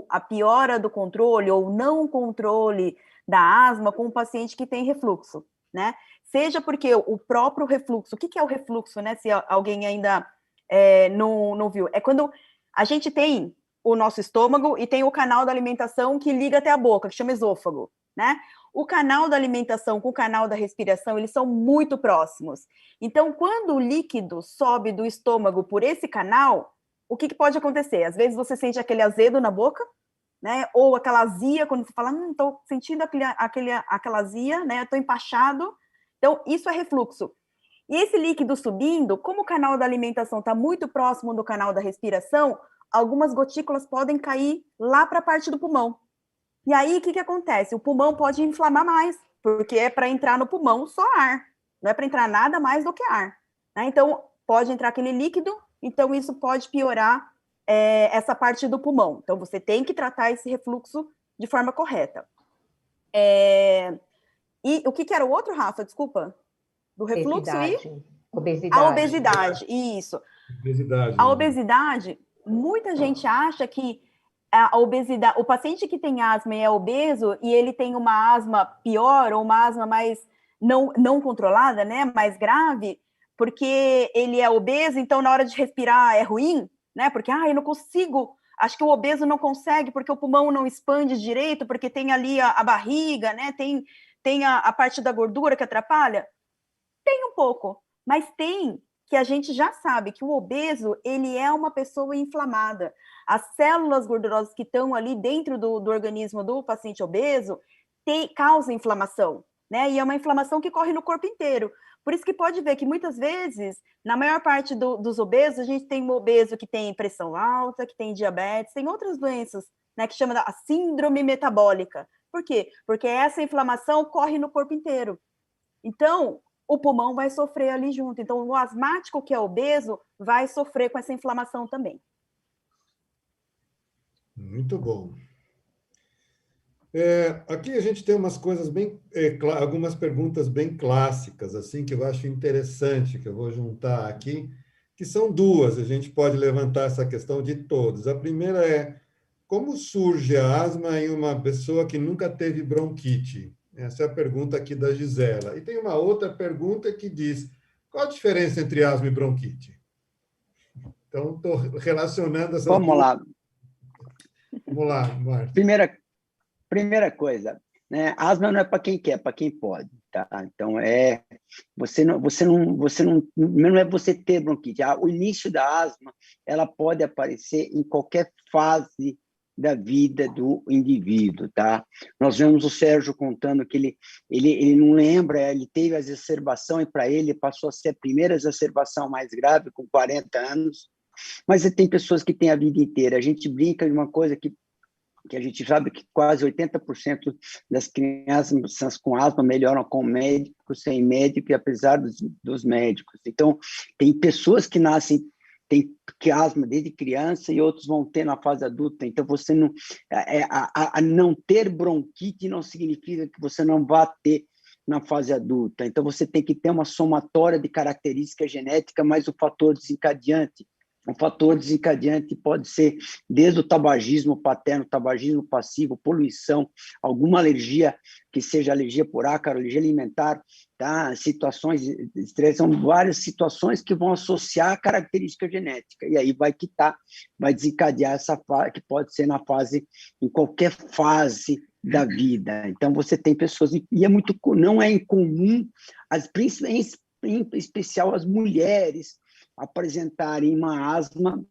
a piora do controle ou não controle da asma com o paciente que tem refluxo, né? Seja porque o próprio refluxo, o que é o refluxo, né, se alguém ainda não viu? É quando a gente tem o nosso estômago e tem o canal da alimentação que liga até a boca, que chama esôfago, né? O canal da alimentação com o canal da respiração, eles são muito próximos. Então, quando o líquido sobe do estômago por esse canal, o que pode acontecer? Às vezes você sente aquele azedo na boca, né? Ou aquela azia, quando você fala, estou sentindo aquela azia, né? Estou empachado. Então, isso é refluxo. E esse líquido subindo, como o canal da alimentação está muito próximo do canal da respiração, algumas gotículas podem cair lá para a parte do pulmão. E aí, o que acontece? O pulmão pode inflamar mais, porque é para entrar no pulmão só ar, não é para entrar nada mais do que ar, né? Então, pode entrar aquele líquido, então isso pode piorar essa parte do pulmão. Então, você tem que tratar esse refluxo de forma correta. E o que era o outro, Rafa? Desculpa. Do refluxo e... Obesidade. A obesidade, isso. A obesidade, muita gente acha que a obesidade, o paciente que tem asma e é obeso e ele tem uma asma pior ou uma asma mais não controlada, né, mais grave, porque ele é obeso, então na hora de respirar é ruim, né, porque eu não consigo, acho que o obeso não consegue porque o pulmão não expande direito, porque tem ali a barriga, né, tem a parte da gordura que atrapalha. Tem um pouco, mas tem que a gente já sabe que o obeso, ele é uma pessoa inflamada. As células gordurosas que estão ali dentro do organismo do paciente obeso causam inflamação, né? E é uma inflamação que corre no corpo inteiro. Por isso que pode ver que muitas vezes, na maior parte dos obesos, a gente tem um obeso que tem pressão alta, que tem diabetes, tem outras doenças, né, que chama a síndrome metabólica. Por quê? Porque essa inflamação corre no corpo inteiro. Então, o pulmão vai sofrer ali junto. Então, o asmático que é obeso vai sofrer com essa inflamação também. Muito bom. Aqui a gente tem umas coisas algumas perguntas bem clássicas, assim, que eu acho interessante, que eu vou juntar aqui, que são duas, a gente pode levantar essa questão de todos. A primeira é, como surge a asma em uma pessoa que nunca teve bronquite? Essa é a pergunta aqui da Gisela. E tem uma outra pergunta que diz, qual a diferença entre asma e bronquite? Então, estou relacionando essas Vamos duas. lá. Vamos lá, Marta. Primeira coisa, né? Asma não é para quem quer, é para quem pode, tá? Então não é você ter bronquite. O início da asma, ela pode aparecer em qualquer fase da vida do indivíduo, tá? Nós vemos o Sérgio contando que ele não lembra, ele teve a exacerbação e para ele passou a ser a primeira exacerbação mais grave com 40 anos, mas tem pessoas que têm a vida inteira. A gente brinca de uma coisa que a gente sabe que quase 80% das crianças com asma melhoram com médico, sem médico e apesar dos médicos. Então, tem pessoas que nascem tem asma desde criança e outros vão ter na fase adulta. Então, você não ter bronquite não significa que você não vá ter na fase adulta. Então, você tem que ter uma somatória de características genéticas mais o fator desencadeante. O fator desencadeante pode ser desde o tabagismo paterno, tabagismo passivo, poluição, alguma alergia, que seja alergia por ácaro, alergia alimentar, tá? Situações de estresse, são várias situações que vão associar a característica genética, e aí vai desencadear essa fase, que pode ser na fase, em qualquer fase da vida. Então, você tem pessoas, e não é incomum, em especial as mulheres, apresentarem uma asma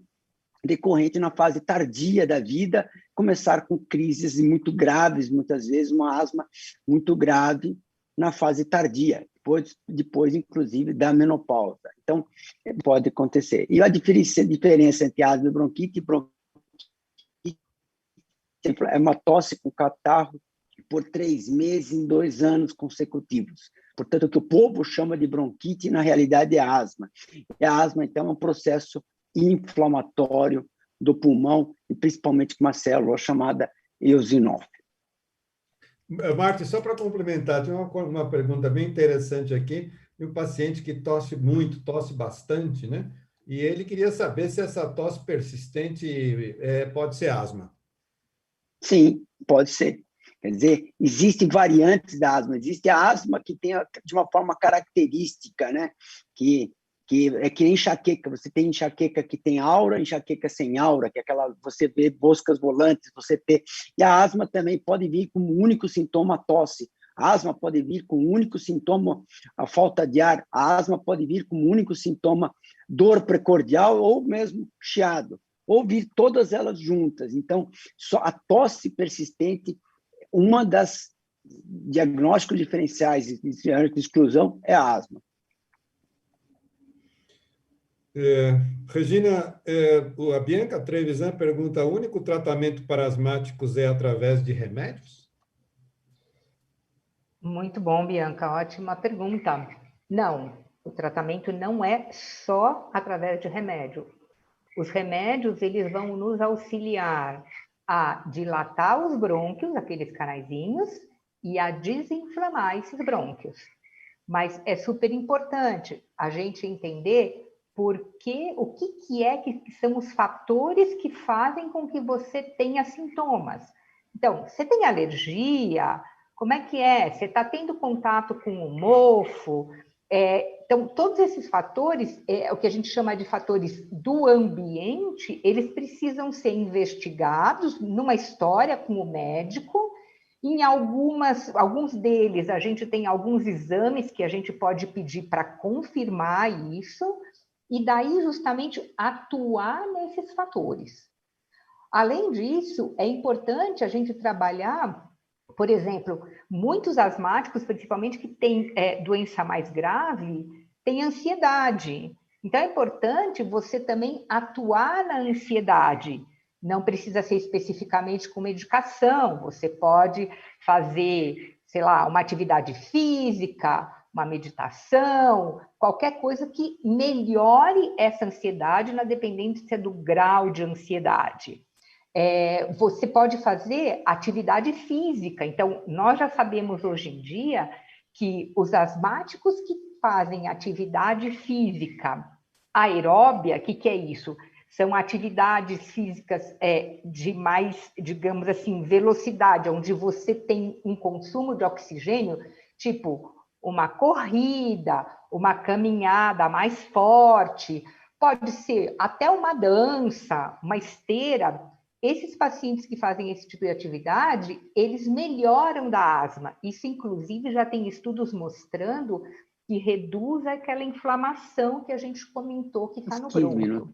decorrente na fase tardia da vida, começar com crises muito graves, muitas vezes uma asma muito grave na fase tardia, depois inclusive, da menopausa. Então, pode acontecer. E a diferença entre asma e bronquite é uma tosse com catarro por 3 meses em 2 anos consecutivos. Portanto, o que o povo chama de bronquite, na realidade, é asma. E a asma, então, é um processo inflamatório do pulmão, e principalmente com uma célula chamada eosinófilo. Marta, só para complementar, tem uma pergunta bem interessante aqui, de um paciente que tosse muito, tosse bastante, né? E ele queria saber se essa tosse persistente pode ser asma. Sim, pode ser. Quer dizer, existem variantes da asma. Existe a asma que tem de uma forma característica, né? Que é que nem enxaqueca. Você tem enxaqueca que tem aura, enxaqueca sem aura, que é aquela, você vê moscas volantes, e a asma também pode vir como único sintoma tosse. A asma pode vir com o único sintoma a falta de ar. A asma pode vir com o único sintoma dor precordial ou mesmo chiado, ou vir todas elas juntas. Então, só a tosse persistente, uma das diagnósticos diferenciais de exclusão é a asma. Regina, a Bianca Trevisan pergunta: o único tratamento para asmáticos é através de remédios? Muito bom, Bianca, ótima pergunta. Não, o tratamento não é só através de remédio. Os remédios, eles vão nos auxiliar a dilatar os brônquios, aqueles canaizinhos, e a desinflamar esses brônquios. Mas é super importante a gente entender o que são os fatores que fazem com que você tenha sintomas. Então, você tem alergia? Como é que é? Você está tendo contato com o mofo? Então, todos esses fatores, o que a gente chama de fatores do ambiente, eles precisam ser investigados numa história com o médico. Em alguns deles, a gente tem alguns exames que a gente pode pedir para confirmar isso, e daí justamente atuar nesses fatores. Além disso, é importante a gente trabalhar, por exemplo, muitos asmáticos, principalmente que têm doença mais grave, têm ansiedade. Então, é importante você também atuar na ansiedade. Não precisa ser especificamente com medicação, você pode fazer, sei lá, uma atividade física, uma meditação, qualquer coisa que melhore essa ansiedade na dependência do grau de ansiedade. Você pode fazer atividade física. Então, nós já sabemos hoje em dia que os asmáticos que fazem atividade física aeróbia, o que é isso? São atividades físicas de mais, digamos assim, velocidade, onde você tem um consumo de oxigênio, tipo uma corrida, uma caminhada mais forte, pode ser até uma dança, uma esteira. Esses pacientes que fazem esse tipo de atividade, eles melhoram da asma. Isso, inclusive, já tem estudos mostrando que reduz aquela inflamação que a gente comentou que está no brônquio.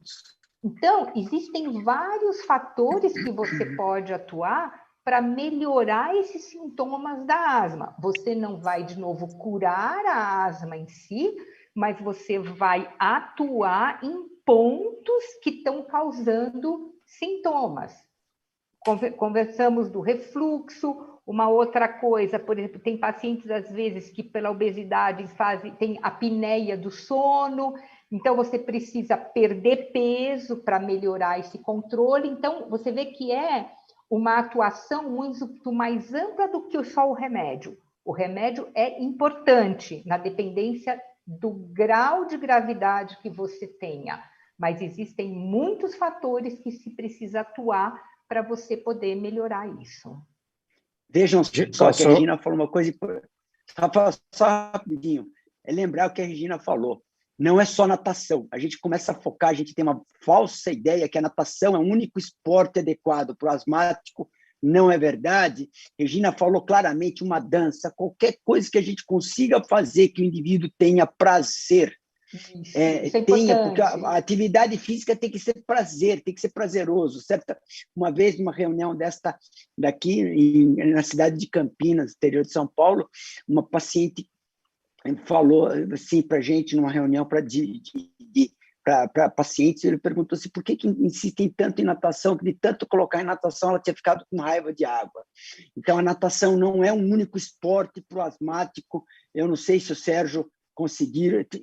Então, existem vários fatores que você pode atuar para melhorar esses sintomas da asma. Você não vai, de novo, curar a asma em si, mas você vai atuar em pontos que estão causando sintomas. Conversamos do refluxo. Uma outra coisa, por exemplo, tem pacientes, às vezes, que pela obesidade tem apneia do sono, então você precisa perder peso para melhorar esse controle. Então, você vê que é uma atuação muito mais ampla do que só o remédio. O remédio é importante na dependência do grau de gravidade que você tenha, mas existem muitos fatores que se precisa atuar para você poder melhorar isso. Vejam só que a Regina falou uma coisa, só rapidinho, é lembrar o que a Regina falou. Não é só natação, a gente começa a focar, a gente tem uma falsa ideia que a natação é o único esporte adequado para o asmático, não é verdade. Regina falou claramente, uma dança, qualquer coisa que a gente consiga fazer que o indivíduo tenha prazer. Isso é porque a atividade física tem que ser prazer, tem que ser prazeroso, certo? Uma vez, numa reunião daqui na cidade de Campinas, interior de São Paulo, uma paciente falou assim para a gente, numa reunião para pacientes, ele perguntou assim, por que insistem tanto em natação, que de tanto colocar em natação ela tinha ficado com raiva de água. Então, a natação não é um único esporte para o asmático. Eu não sei se o Sérgio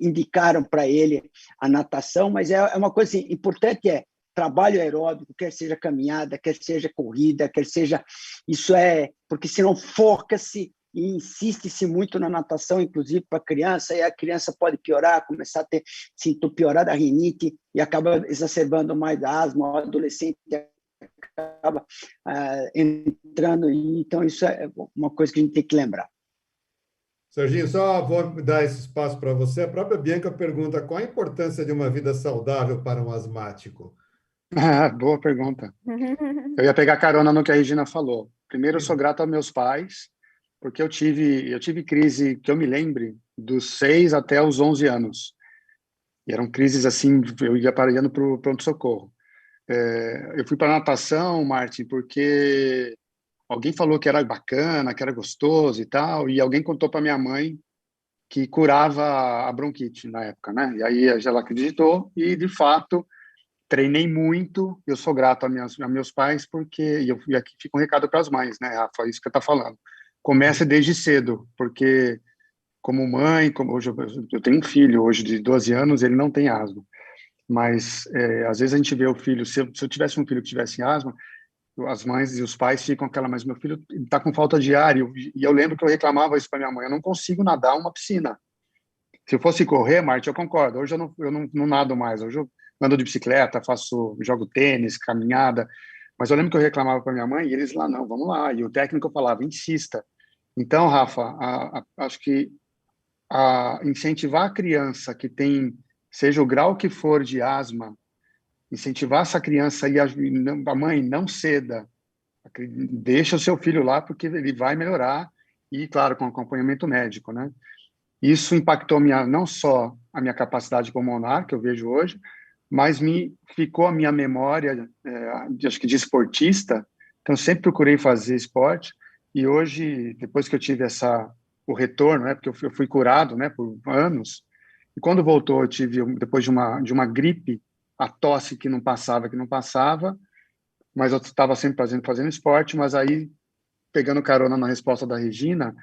indicaram para ele a natação, mas é uma coisa assim, importante, trabalho aeróbico, quer seja caminhada, quer seja corrida, quer seja... Isso porque senão foca-se e insiste-se muito na natação, inclusive para a criança, e a criança pode piorar, começar a piorar da rinite e acaba exacerbando mais a asma, o adolescente acaba entrando, então isso é uma coisa que a gente tem que lembrar. Serginho, só vou dar esse espaço para você. A própria Bianca pergunta qual a importância de uma vida saudável para um asmático? Boa pergunta. Eu ia pegar carona no que a Regina falou. Primeiro, eu sou grato aos meus pais, porque eu tive crise, que eu me lembre, dos 6 até os 11 anos. E eram crises assim, eu ia parando para o pronto-socorro. Eu fui para natação, Martin, porque alguém falou que era bacana, que era gostoso e tal, e alguém contou para minha mãe que curava a bronquite na época, né? E aí ela acreditou e, de fato, treinei muito. Eu sou grato a meus pais, porque e aqui fica um recado para as mães, né, Rafa? Isso que eu tô falando. Começa desde cedo, porque como mãe, hoje eu tenho um filho hoje de 12 anos, ele não tem asma, mas às vezes a gente vê o filho, se eu tivesse um filho que tivesse asma, as mães e os pais ficam mas meu filho está com falta de ar, e eu lembro que eu reclamava isso para minha mãe, eu não consigo nadar uma piscina. Se eu fosse correr, Marte, eu concordo, hoje eu não nado mais, hoje eu ando de bicicleta, jogo tênis, caminhada, mas eu lembro que eu reclamava para minha mãe e eles lá, não, vamos lá, e o técnico falava, insista. Então, Rafa, acho que incentivar a criança que tem, seja o grau que for de asma, incentivar essa criança e a mãe não ceda, deixa o seu filho lá porque ele vai melhorar e, claro, com acompanhamento médico, né? Isso impactou não só a minha capacidade pulmonar, que eu vejo hoje, mas ficou a minha memória, acho que de esportista, então sempre procurei fazer esporte, e hoje, depois que eu tive o retorno, né, porque eu fui curado, né, por anos, e quando voltou, eu tive, depois de uma gripe, a tosse que não passava, mas eu estava sempre fazendo esporte, mas aí, pegando carona na resposta da Regina,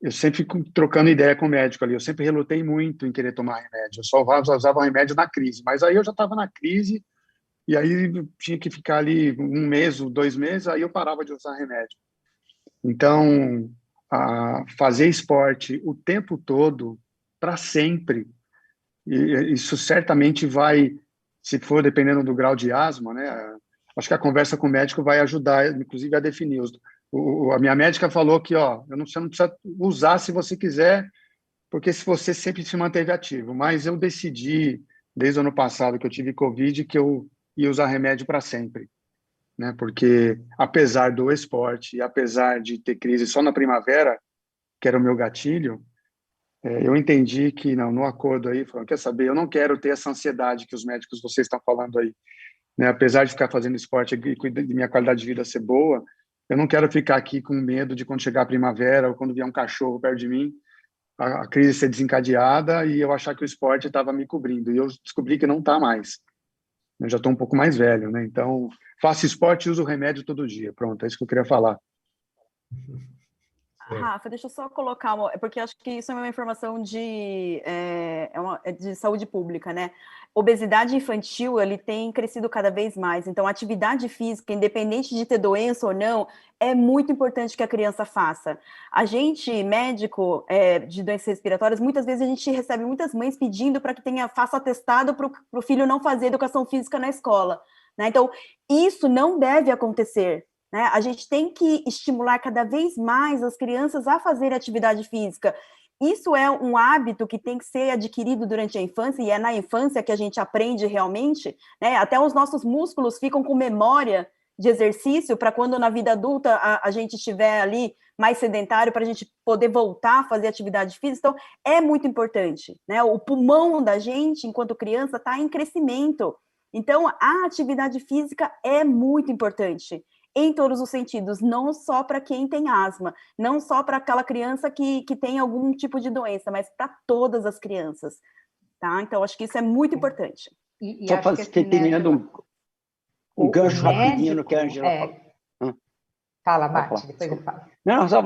eu sempre fico trocando ideia com o médico ali, eu sempre relutei muito em querer tomar remédio, eu só usava remédio na crise, mas aí eu já estava na crise, e aí tinha que ficar ali 1 mês, 2 meses, aí eu parava de usar remédio. Então, fazer esporte o tempo todo, para sempre, isso certamente vai, se for dependendo do grau de asma, né? Acho que a conversa com o médico vai ajudar, inclusive, a definir. A minha médica falou que você não precisa usar se você quiser, porque se você sempre se manteve ativo. Mas eu decidi, desde o ano passado que eu tive Covid, que eu ia usar remédio para sempre, né? Porque, apesar do esporte e apesar de ter crise só na primavera, que era o meu gatilho, eu entendi que no acordo aí, falando, quer saber, eu não quero ter essa ansiedade que os médicos vocês estão falando aí, né? Apesar de ficar fazendo esporte e de minha qualidade de vida ser boa, eu não quero ficar aqui com medo de quando chegar a primavera ou quando vier um cachorro perto de mim, a crise ser desencadeada e eu achar que o esporte estava me cobrindo. E eu descobri que não está mais. Eu já estou um pouco mais velho, né? Então, faço esporte e uso remédio todo dia. Pronto, é isso que eu queria falar. Rafa, deixa eu só colocar, porque acho que isso é uma informação de saúde pública, né? Obesidade infantil, ele tem crescido cada vez mais, então atividade física, independente de ter doença ou não, é muito importante que a criança faça. A gente, médico de doenças respiratórias, muitas vezes a gente recebe muitas mães pedindo para que faça atestado para o filho não fazer educação física na escola, né? Então, isso não deve acontecer. Né? A gente tem que estimular cada vez mais as crianças a fazer atividade física. Isso é um hábito que tem que ser adquirido durante a infância, e é na infância que a gente aprende realmente, né? Até os nossos músculos ficam com memória de exercício para quando na vida adulta a gente estiver ali mais sedentário, para a gente poder voltar a fazer atividade física. Então, é muito importante, né? O pulmão da gente, enquanto criança, está em crescimento. Então, a atividade física é muito importante em todos os sentidos, não só para quem tem asma, não só para aquela criança que tem algum tipo de doença, mas para todas as crianças, tá? Então, acho que isso é muito importante. Só acho que terminando um gancho rapidinho no que a Ângela falou. Fala, Mati, depois eu falo. Não, só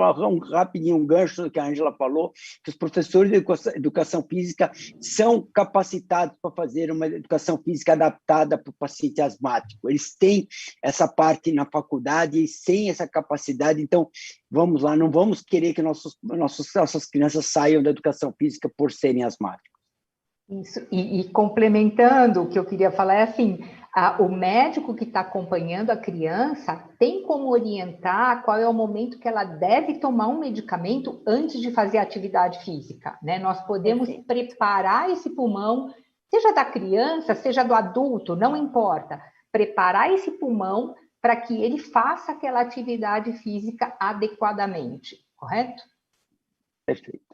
rapidinho um gancho do que a Ângela falou, que os professores de educação física são capacitados para fazer uma educação física adaptada para o paciente asmático. Eles têm essa parte na faculdade e sem essa capacidade, então vamos lá, não vamos querer que nossas crianças saiam da educação física por serem asmáticos. Isso, e complementando, o que eu queria falar é assim, o médico que está acompanhando a criança tem como orientar qual é o momento que ela deve tomar um medicamento antes de fazer atividade física, né? Nós podemos preparar esse pulmão, seja da criança, seja do adulto, não importa, preparar esse pulmão para que ele faça aquela atividade física adequadamente, correto? Perfeito.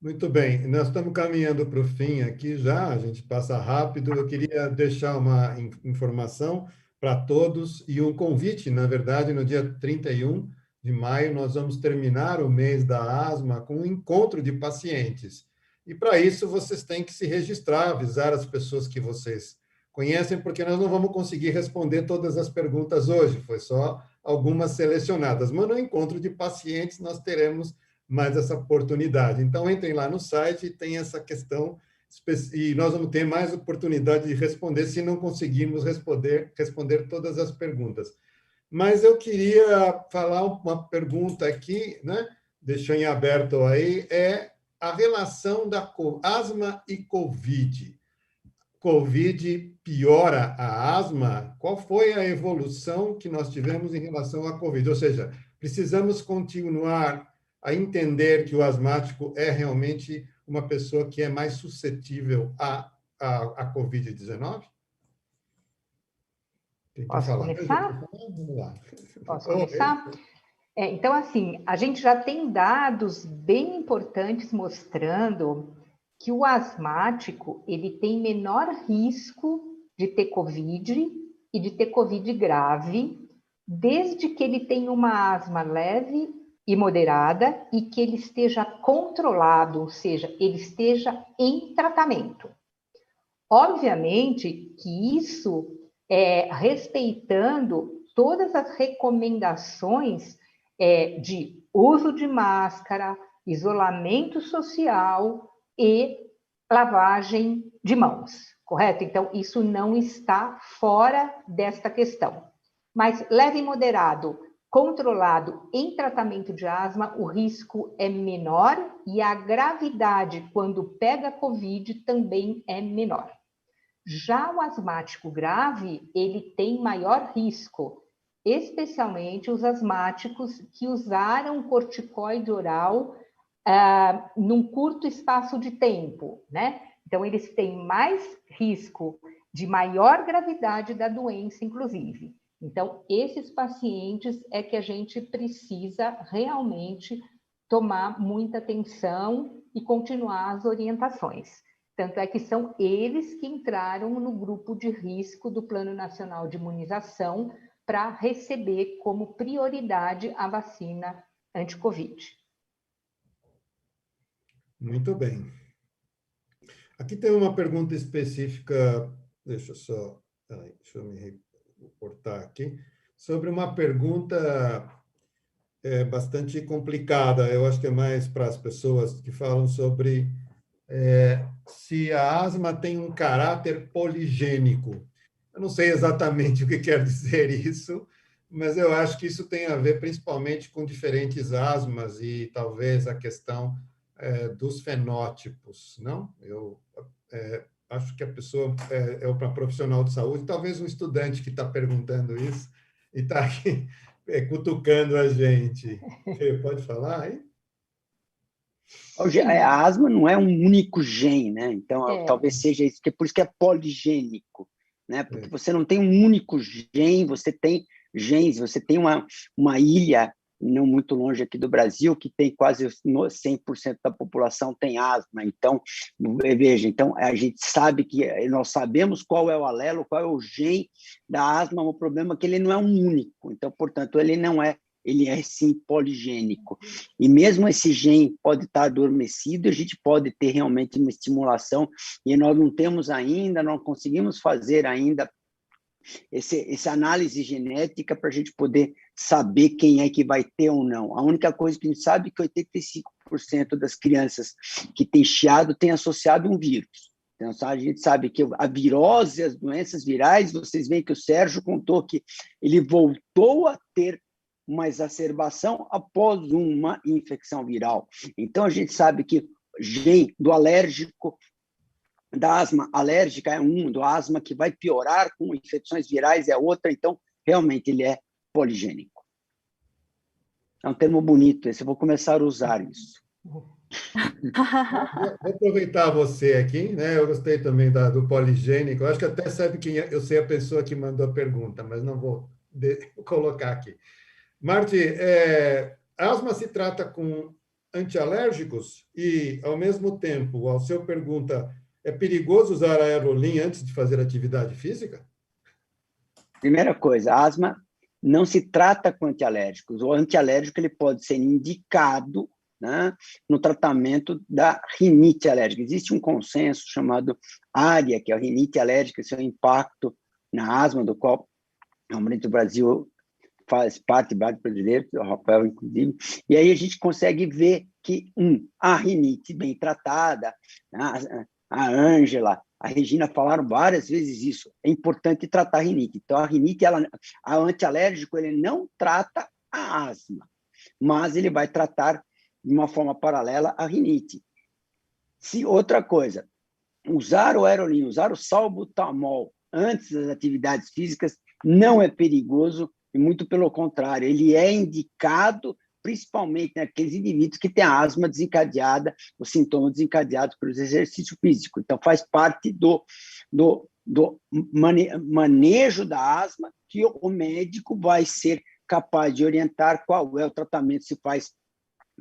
Muito bem, nós estamos caminhando para o fim aqui já, a gente passa rápido. Eu queria deixar uma informação para todos e um convite, na verdade, no dia 31 de maio, nós vamos terminar o mês da asma com um encontro de pacientes. E para isso vocês têm que se registrar, avisar as pessoas que vocês conhecem, porque nós não vamos conseguir responder todas as perguntas hoje, foi só algumas selecionadas. Mas no encontro de pacientes nós teremos mais essa oportunidade. Então, entrem lá no site e tem essa questão, e nós vamos ter mais oportunidade de responder se não conseguirmos responder todas as perguntas. Mas eu queria falar uma pergunta aqui, né? Deixou em aberto aí, é a relação da asma e COVID. COVID piora a asma? Qual foi a evolução que nós tivemos em relação à COVID? Ou seja, precisamos continuar a entender que o asmático é realmente uma pessoa que é mais suscetível à COVID-19? Posso começar? Vamos lá. Posso começar? Então, assim, a gente já tem dados bem importantes mostrando que o asmático ele tem menor risco de ter COVID e de ter COVID grave, desde que ele tenha uma asma leve e moderada e que ele esteja controlado, ou seja, ele esteja em tratamento. Obviamente que isso é respeitando todas as recomendações de uso de máscara, isolamento social e lavagem de mãos, correto? Então, isso não está fora desta questão. Mas leve e moderado, controlado em tratamento de asma, o risco é menor e a gravidade, quando pega COVID, também é menor. Já o asmático grave, ele tem maior risco, especialmente os asmáticos que usaram corticoide oral num curto espaço de tempo, né? Então, eles têm mais risco de maior gravidade da doença, inclusive. Então, esses pacientes é que a gente precisa realmente tomar muita atenção e continuar as orientações. Tanto é que são eles que entraram no grupo de risco do Plano Nacional de Imunização para receber como prioridade a vacina anti-Covid. Muito bem. Aqui tem uma pergunta específica, deixa eu me reportar aqui, sobre uma pergunta é bastante complicada. Eu acho que é mais para as pessoas que falam sobre se a asma tem um caráter poligênico. Eu não sei exatamente o que quer dizer isso, mas eu acho que isso tem a ver principalmente com diferentes asmas e talvez a questão dos fenótipos, não? Eu acho que a pessoa é uma profissional de saúde, talvez um estudante que está perguntando isso e está aqui cutucando a gente. Você pode falar aí? A asma não é um único gene, né? Então, É. talvez seja isso, que por isso que é poligênico, né? Porque você não tem um único gene, você tem genes, você tem uma ilha não muito longe aqui do Brasil que tem quase 100% da população tem asma. Então, veja, então a gente sabe que nós sabemos qual é o alelo, qual é o gene da asma, o problema é que ele não é um único. Então, portanto, ele é sim poligênico. E mesmo esse gene pode estar adormecido, a gente pode ter realmente uma estimulação, e nós não temos ainda, não conseguimos fazer ainda essa análise genética para a gente poder saber quem é que vai ter ou não. A única coisa que a gente sabe é que 85% das crianças que têm chiado têm associado um vírus. Então, a gente sabe que a virose, as doenças virais, vocês veem que o Sérgio contou que ele voltou a ter uma exacerbação após uma infecção viral. Então, a gente sabe que gene do alérgico, da asma alérgica é um, do asma que vai piorar com infecções virais é outra, então, realmente, ele é poligênico. É um termo bonito, esse eu vou começar a usar isso. Vou aproveitar você aqui, né? Eu gostei também do poligênico. Eu acho que até sabe quem é, eu sei a pessoa que mandou a pergunta, mas não vou colocar aqui. Marti, asma se trata com antialérgicos e, ao mesmo tempo, ao seu pergunta, é perigoso usar aerolim antes de fazer atividade física? Primeira coisa, a asma não se trata com antialérgicos. O antialérgico ele pode ser indicado, né, no tratamento da rinite alérgica. Existe um consenso chamado ARIA, que é a rinite alérgica, seu impacto na asma, do qual realmente o Brasil faz parte brasileiro, o Rafael, inclusive, e aí a gente consegue ver que, a rinite bem tratada, a Ângela, a Regina falaram várias vezes isso, é importante tratar a rinite. Então, a rinite, a antialérgico, ele não trata a asma, mas ele vai tratar de uma forma paralela a rinite. Outra coisa, usar o aerolim, usar o salbutamol antes das atividades físicas não é perigoso, e muito pelo contrário, ele é indicado principalmente naqueles indivíduos que têm a asma desencadeada, os sintomas desencadeados pelo exercício físico. Então, faz parte do manejo da asma que o médico vai ser capaz de orientar qual é o tratamento que se faz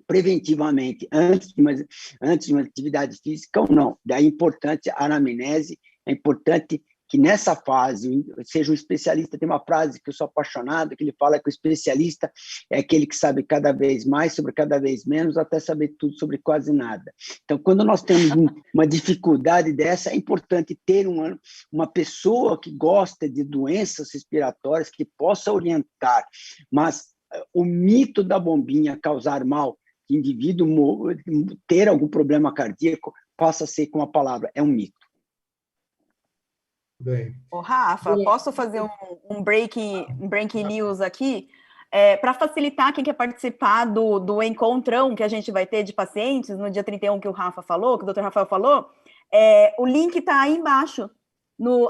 preventivamente antes de uma atividade física ou não. Daí é importante a anamnese, é importante que nessa fase seja um especialista. Tem uma frase que eu sou apaixonado, que ele fala que o especialista é aquele que sabe cada vez mais sobre cada vez menos, até saber tudo sobre quase nada. Então, quando nós temos uma dificuldade dessa, é importante ter uma pessoa que gosta de doenças respiratórias, que possa orientar. Mas o mito da bombinha causar mal, indivíduo ter algum problema cardíaco, passa a ser com a palavra, é um mito. Bem. Ô, Rafa, posso fazer um breaking news aqui? Para facilitar quem quer participar do encontrão que a gente vai ter de pacientes no dia 31 que o Rafa falou, que o Dr. Rafael falou, o link está aí embaixo,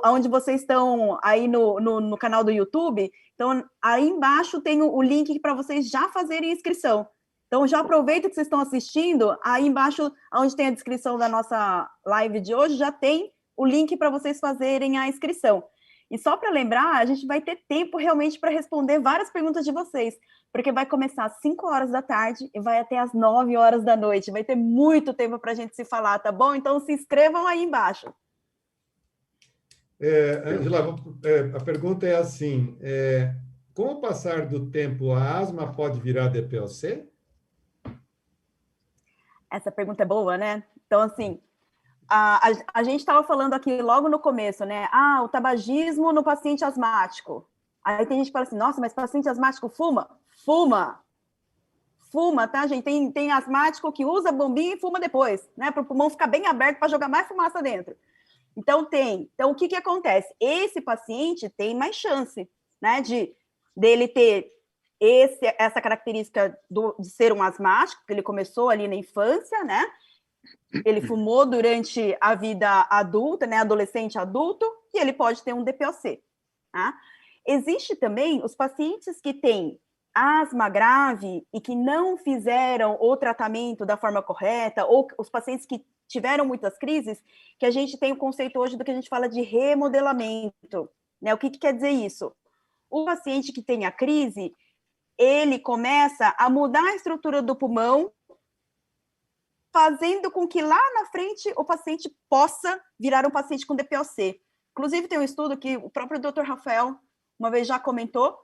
onde vocês estão aí no canal do YouTube. Então, aí embaixo tem o link para vocês já fazerem a inscrição. Então, já aproveita que vocês estão assistindo, aí embaixo, onde tem a descrição da nossa live de hoje, já tem o link para vocês fazerem a inscrição. E só para lembrar, a gente vai ter tempo realmente para responder várias perguntas de vocês, porque vai começar às 5 horas da tarde e vai até às 9 horas da noite. Vai ter muito tempo para a gente se falar, tá bom? Então, se inscrevam aí embaixo. Ângela, a pergunta é assim, com o passar do tempo, a asma pode virar DPOC? Essa pergunta é boa, né? Então, assim, a gente estava falando aqui logo no começo, né? O tabagismo no paciente asmático. Aí tem gente que fala assim, nossa, mas paciente asmático fuma? Fuma! fuma, tá, gente? Tem asmático que usa bombinha e fuma depois, né? Para o pulmão ficar bem aberto para jogar mais fumaça dentro. Então, o que acontece? Esse paciente tem mais chance, né, dele ter essa característica de ser um asmático, porque ele começou ali na infância, né? Ele fumou durante a vida adulta, né, adolescente adulto, e ele pode ter um DPOC, tá? Existe também os pacientes que têm asma grave e que não fizeram o tratamento da forma correta, ou os pacientes que tiveram muitas crises, que a gente tem o conceito hoje do que a gente fala de remodelamento, né? O que quer dizer isso? O paciente que tem a crise, ele começa a mudar a estrutura do pulmão, fazendo com que lá na frente o paciente possa virar um paciente com DPOC. Inclusive, tem um estudo que o próprio Dr. Rafael uma vez já comentou,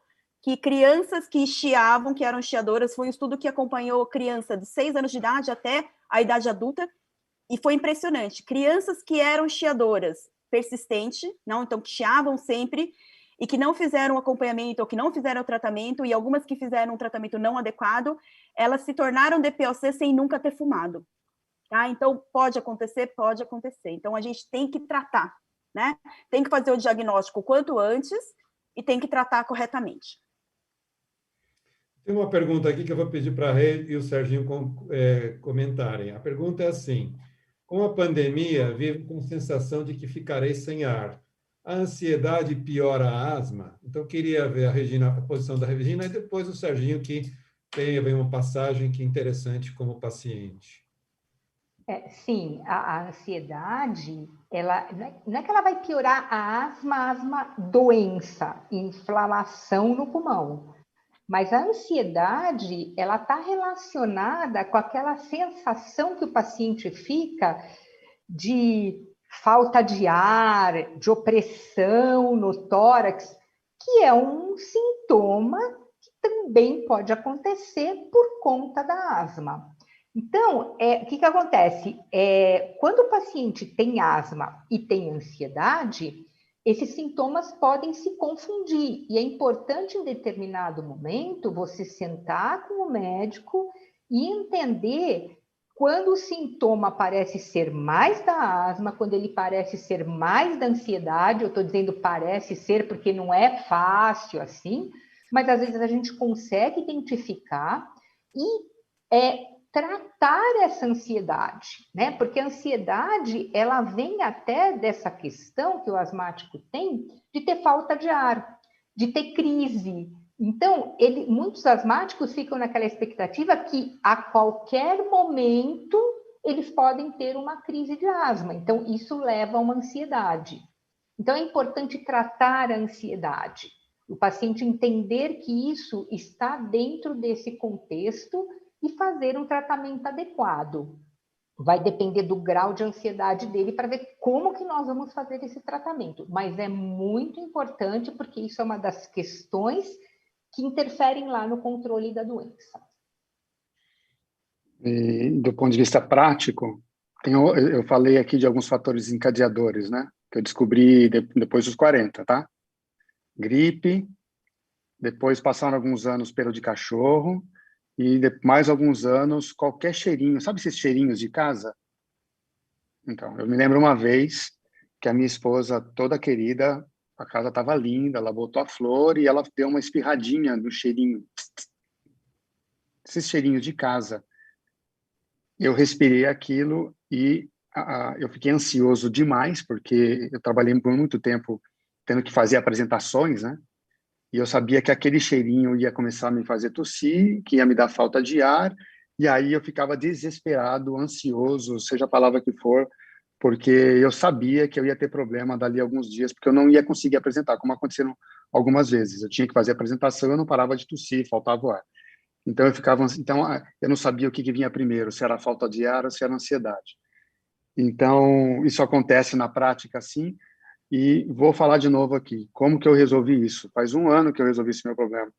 que crianças que chiavam, que eram chiadoras, foi um estudo que acompanhou criança de 6 anos de idade até a idade adulta, e foi impressionante. Crianças que eram chiadoras persistente, não, então que chiavam sempre, e que não fizeram acompanhamento, ou que não fizeram o tratamento, e algumas que fizeram um tratamento não adequado, elas se tornaram DPOC sem nunca ter fumado. Tá? Então, pode acontecer, pode acontecer. Então, a gente tem que tratar, né? Tem que fazer o diagnóstico o quanto antes e tem que tratar corretamente. Tem uma pergunta aqui que eu vou pedir para a Rê e o Serginho comentarem. A pergunta é assim: com a pandemia, vivo com sensação de que ficarei sem ar. A ansiedade piora a asma? Então, queria ver a posição da Regina, e depois o Serginho, que tem uma passagem que é interessante como paciente. Sim, a ansiedade, ela, não é que ela vai piorar a asma doença, inflamação no pulmão, mas a ansiedade, ela está relacionada com aquela sensação que o paciente fica de falta de ar, de opressão no tórax, que é um sintoma que também pode acontecer por conta da asma. Então, o que acontece? Quando o paciente tem asma e tem ansiedade, esses sintomas podem se confundir. E é importante, em determinado momento, você sentar com o médico e entender quando o sintoma parece ser mais da asma, quando ele parece ser mais da ansiedade. Eu estou dizendo parece ser porque não é fácil assim, mas às vezes a gente consegue identificar e tratar essa ansiedade, né? Porque a ansiedade, ela vem até dessa questão que o asmático tem de ter falta de ar, de ter crise. Então, muitos asmáticos ficam naquela expectativa que a qualquer momento eles podem ter uma crise de asma. Então, isso leva a uma ansiedade. Então, é importante tratar a ansiedade. O paciente entender que isso está dentro desse contexto e fazer um tratamento adequado. Vai depender do grau de ansiedade dele para ver como que nós vamos fazer esse tratamento. Mas é muito importante porque isso é uma das questões que interferem lá no controle da doença. E, do ponto de vista prático, eu falei aqui de alguns fatores encadeadores, né? Que eu descobri depois dos 40, tá? Gripe, depois passaram alguns anos pelo de cachorro, e mais alguns anos, qualquer cheirinho, sabe esses cheirinhos de casa? Então, eu me lembro uma vez que a minha esposa, toda querida, a casa estava linda, ela botou a flor e ela deu uma espirradinha no cheirinho. Esses cheirinhos de casa. Eu respirei aquilo e eu fiquei ansioso demais, porque eu trabalhei por muito tempo tendo que fazer apresentações, né? E eu sabia que aquele cheirinho ia começar a me fazer tossir, que ia me dar falta de ar, e aí eu ficava desesperado, ansioso, seja a palavra que for, porque eu sabia que eu ia ter problema dali a alguns dias, porque eu não ia conseguir apresentar, como aconteceram algumas vezes. Eu tinha que fazer a apresentação, eu não parava de tossir, faltava o ar. Então eu não sabia o que vinha primeiro, se era a falta de ar ou se era a ansiedade. Então, isso acontece na prática assim. E vou falar de novo aqui, como que eu resolvi isso? Faz 1 ano que eu resolvi esse meu problema.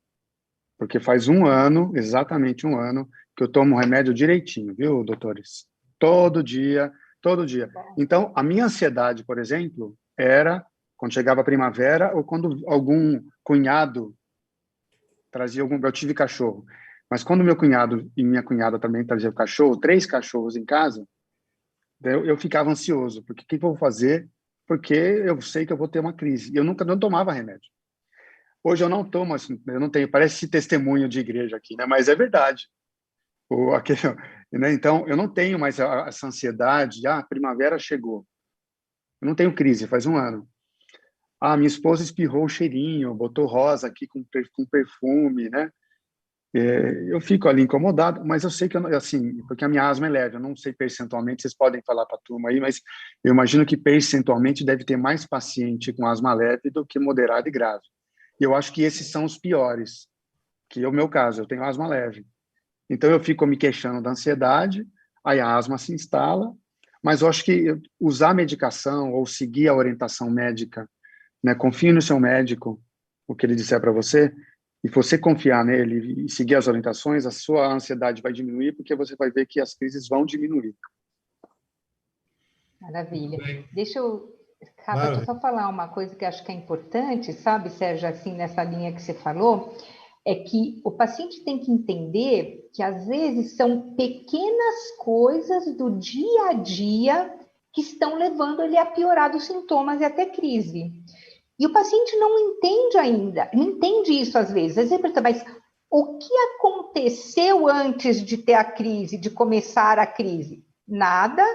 Porque faz 1 ano, exatamente 1 ano, que eu tomo um remédio direitinho, viu, doutores? Todo dia, todo dia. Então, a minha ansiedade, por exemplo, era quando chegava a primavera ou quando algum cunhado trazia eu tive cachorro. Mas quando meu cunhado e minha cunhada também traziam cachorro, 3 cachorros em casa, eu ficava ansioso, porque o que eu vou fazer? Porque eu sei que eu vou ter uma crise. E eu nunca não tomava remédio. Hoje eu não tomo, assim, eu não tenho, parece testemunho de igreja aqui, né? Mas é verdade. Aquele, né? Então, eu não tenho mais essa ansiedade, a primavera chegou. Eu não tenho crise, faz 1 ano. Minha esposa espirrou o cheirinho, botou rosa aqui com perfume, né? Eu fico ali incomodado, mas eu sei que, assim, porque a minha asma é leve, eu não sei percentualmente, vocês podem falar para a turma aí, mas eu imagino que percentualmente deve ter mais paciente com asma leve do que moderada e grave. E eu acho que esses são os piores, que é o meu caso, eu tenho asma leve. Então eu fico me queixando da ansiedade, aí a asma se instala, mas eu acho que usar medicação ou seguir a orientação médica, né, confie no seu médico, o que ele disser para você, e você confiar nele e seguir as orientações, a sua ansiedade vai diminuir, porque você vai ver que as crises vão diminuir. Maravilha. Deixa eu só falar uma coisa que acho que é importante, sabe, Sérgio, assim, nessa linha que você falou, é que o paciente tem que entender que, às vezes, são pequenas coisas do dia a dia que estão levando ele a piorar dos sintomas e até crise. E o paciente não entende ainda, não entende isso às vezes. Às vezes, mas o que aconteceu antes de ter a crise, de começar a crise? Nada,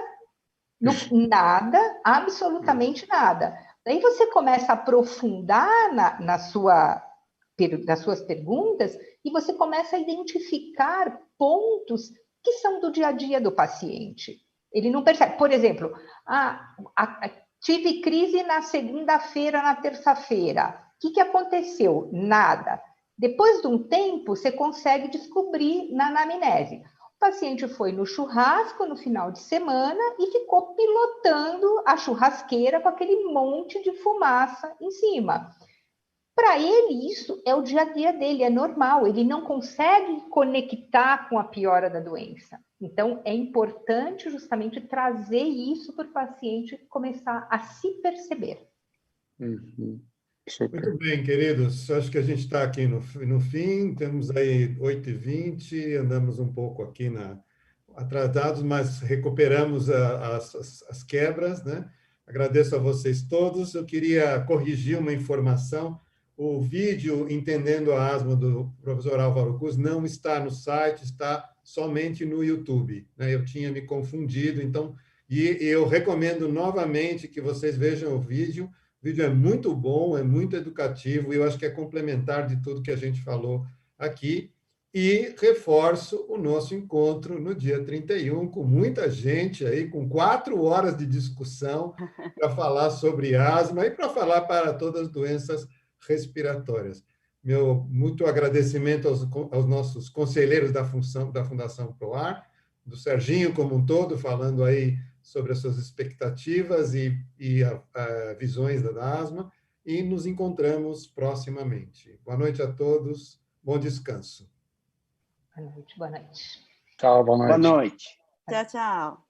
absolutamente nada. Daí você começa a aprofundar nas suas perguntas e você começa a identificar pontos que são do dia a dia do paciente. Ele não percebe. Por exemplo, tive crise na segunda-feira, na terça-feira. O que aconteceu? Nada. Depois de um tempo, você consegue descobrir na anamnese. O paciente foi no churrasco no final de semana e ficou pilotando a churrasqueira com aquele monte de fumaça em cima. Para ele, isso é o dia a dia dele, é normal. Ele não consegue conectar com a piora da doença. Então, é importante justamente trazer isso para o paciente começar a se perceber. Muito bem, queridos. Acho que a gente está aqui no fim. Temos aí 8h20, andamos um pouco aqui atrasados, mas recuperamos as quebras, né? Agradeço a vocês todos. Eu queria corrigir uma informação. O vídeo Entendendo a Asma do professor Álvaro Cus não está no site, está somente no YouTube, né? Eu tinha me confundido, então, e eu recomendo novamente que vocês vejam o vídeo. O vídeo é muito bom, é muito educativo, e eu acho que é complementar de tudo que a gente falou aqui. E reforço o nosso encontro no dia 31, com muita gente aí, com 4 horas de discussão para falar sobre asma e para falar para todas as doenças respiratórias. Meu muito agradecimento aos nossos conselheiros da Fundação PROAR, do Serginho como um todo, falando aí sobre as suas expectativas e visões da asma, e nos encontramos proximamente. Boa noite a todos, bom descanso. Boa noite, boa noite. Tchau, boa noite. Boa noite. Tchau, tchau.